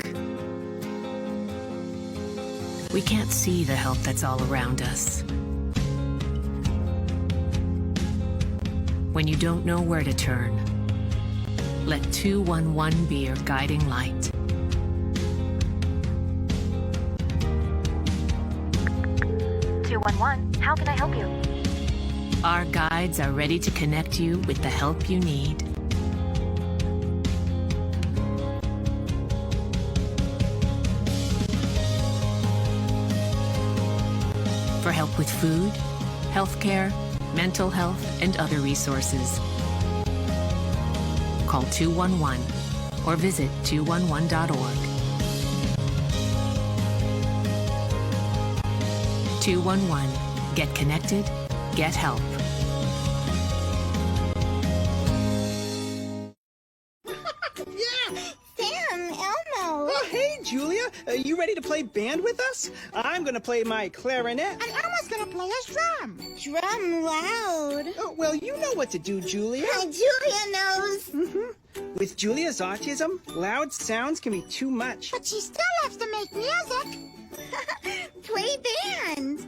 we can't see the help that's all around us. When you don't know where to turn, let 211 be your guiding light. How can I help you? Our guides are ready to connect you with the help you need. For help with food, healthcare, mental health, and other resources. Call 211 or visit 211.org. 211. Get connected, get help. Sam, Elmo. Oh, hey, Julia. You ready to play band with us? I'm gonna play my clarinet. And Elmo's gonna play his drum. Drum loud. Oh, well, you know what to do, Julia. Julia knows. With Julia's autism, loud sounds can be too much. But she still has to make music. Play band.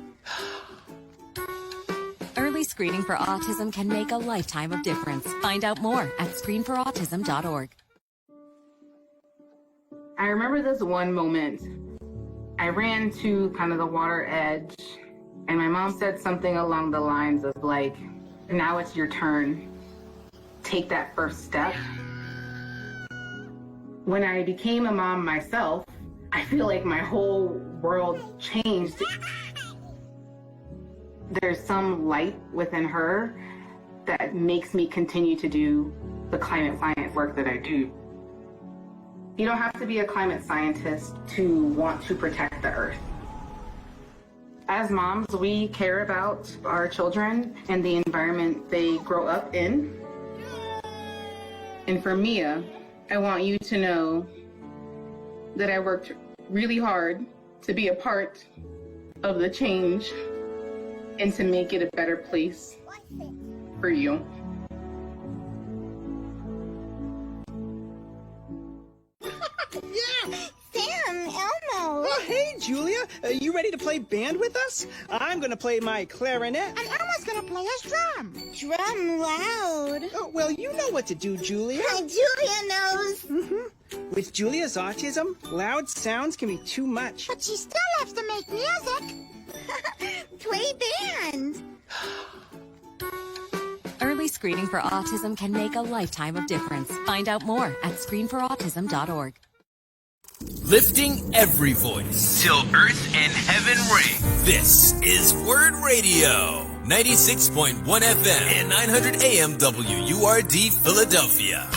Early screening for autism can make a lifetime of difference. Find out more at screenforautism.org. I remember this one moment. I ran to kind of the water edge, and my mom said something along the lines of like, now it's your turn. Take that first step. When I became a mom myself, I feel like my whole world changed. There's some light within her that makes me continue to do the climate science work that I do. You don't have to be a climate scientist to want to protect the earth. As moms, we care about our children and the environment they grow up in. And for Mia, I want you to know that I worked really hard to be a part of the change and to make it a better place for you. Sam, Elmo. Oh, hey, Julia. You ready to play band with us? I'm gonna play my clarinet. And Elmo's gonna play his drum. Drum loud. Oh, well, you know what to do, Julia. Julia knows. With Julia's autism, loud sounds can be too much. But she still has to make music. Play band. Early screening for autism can make a lifetime of difference. Find out more at screenforautism.org. Lifting every voice till earth and heaven ring. This is WURD Radio, 96.1 FM and 900 AM WURD Philadelphia.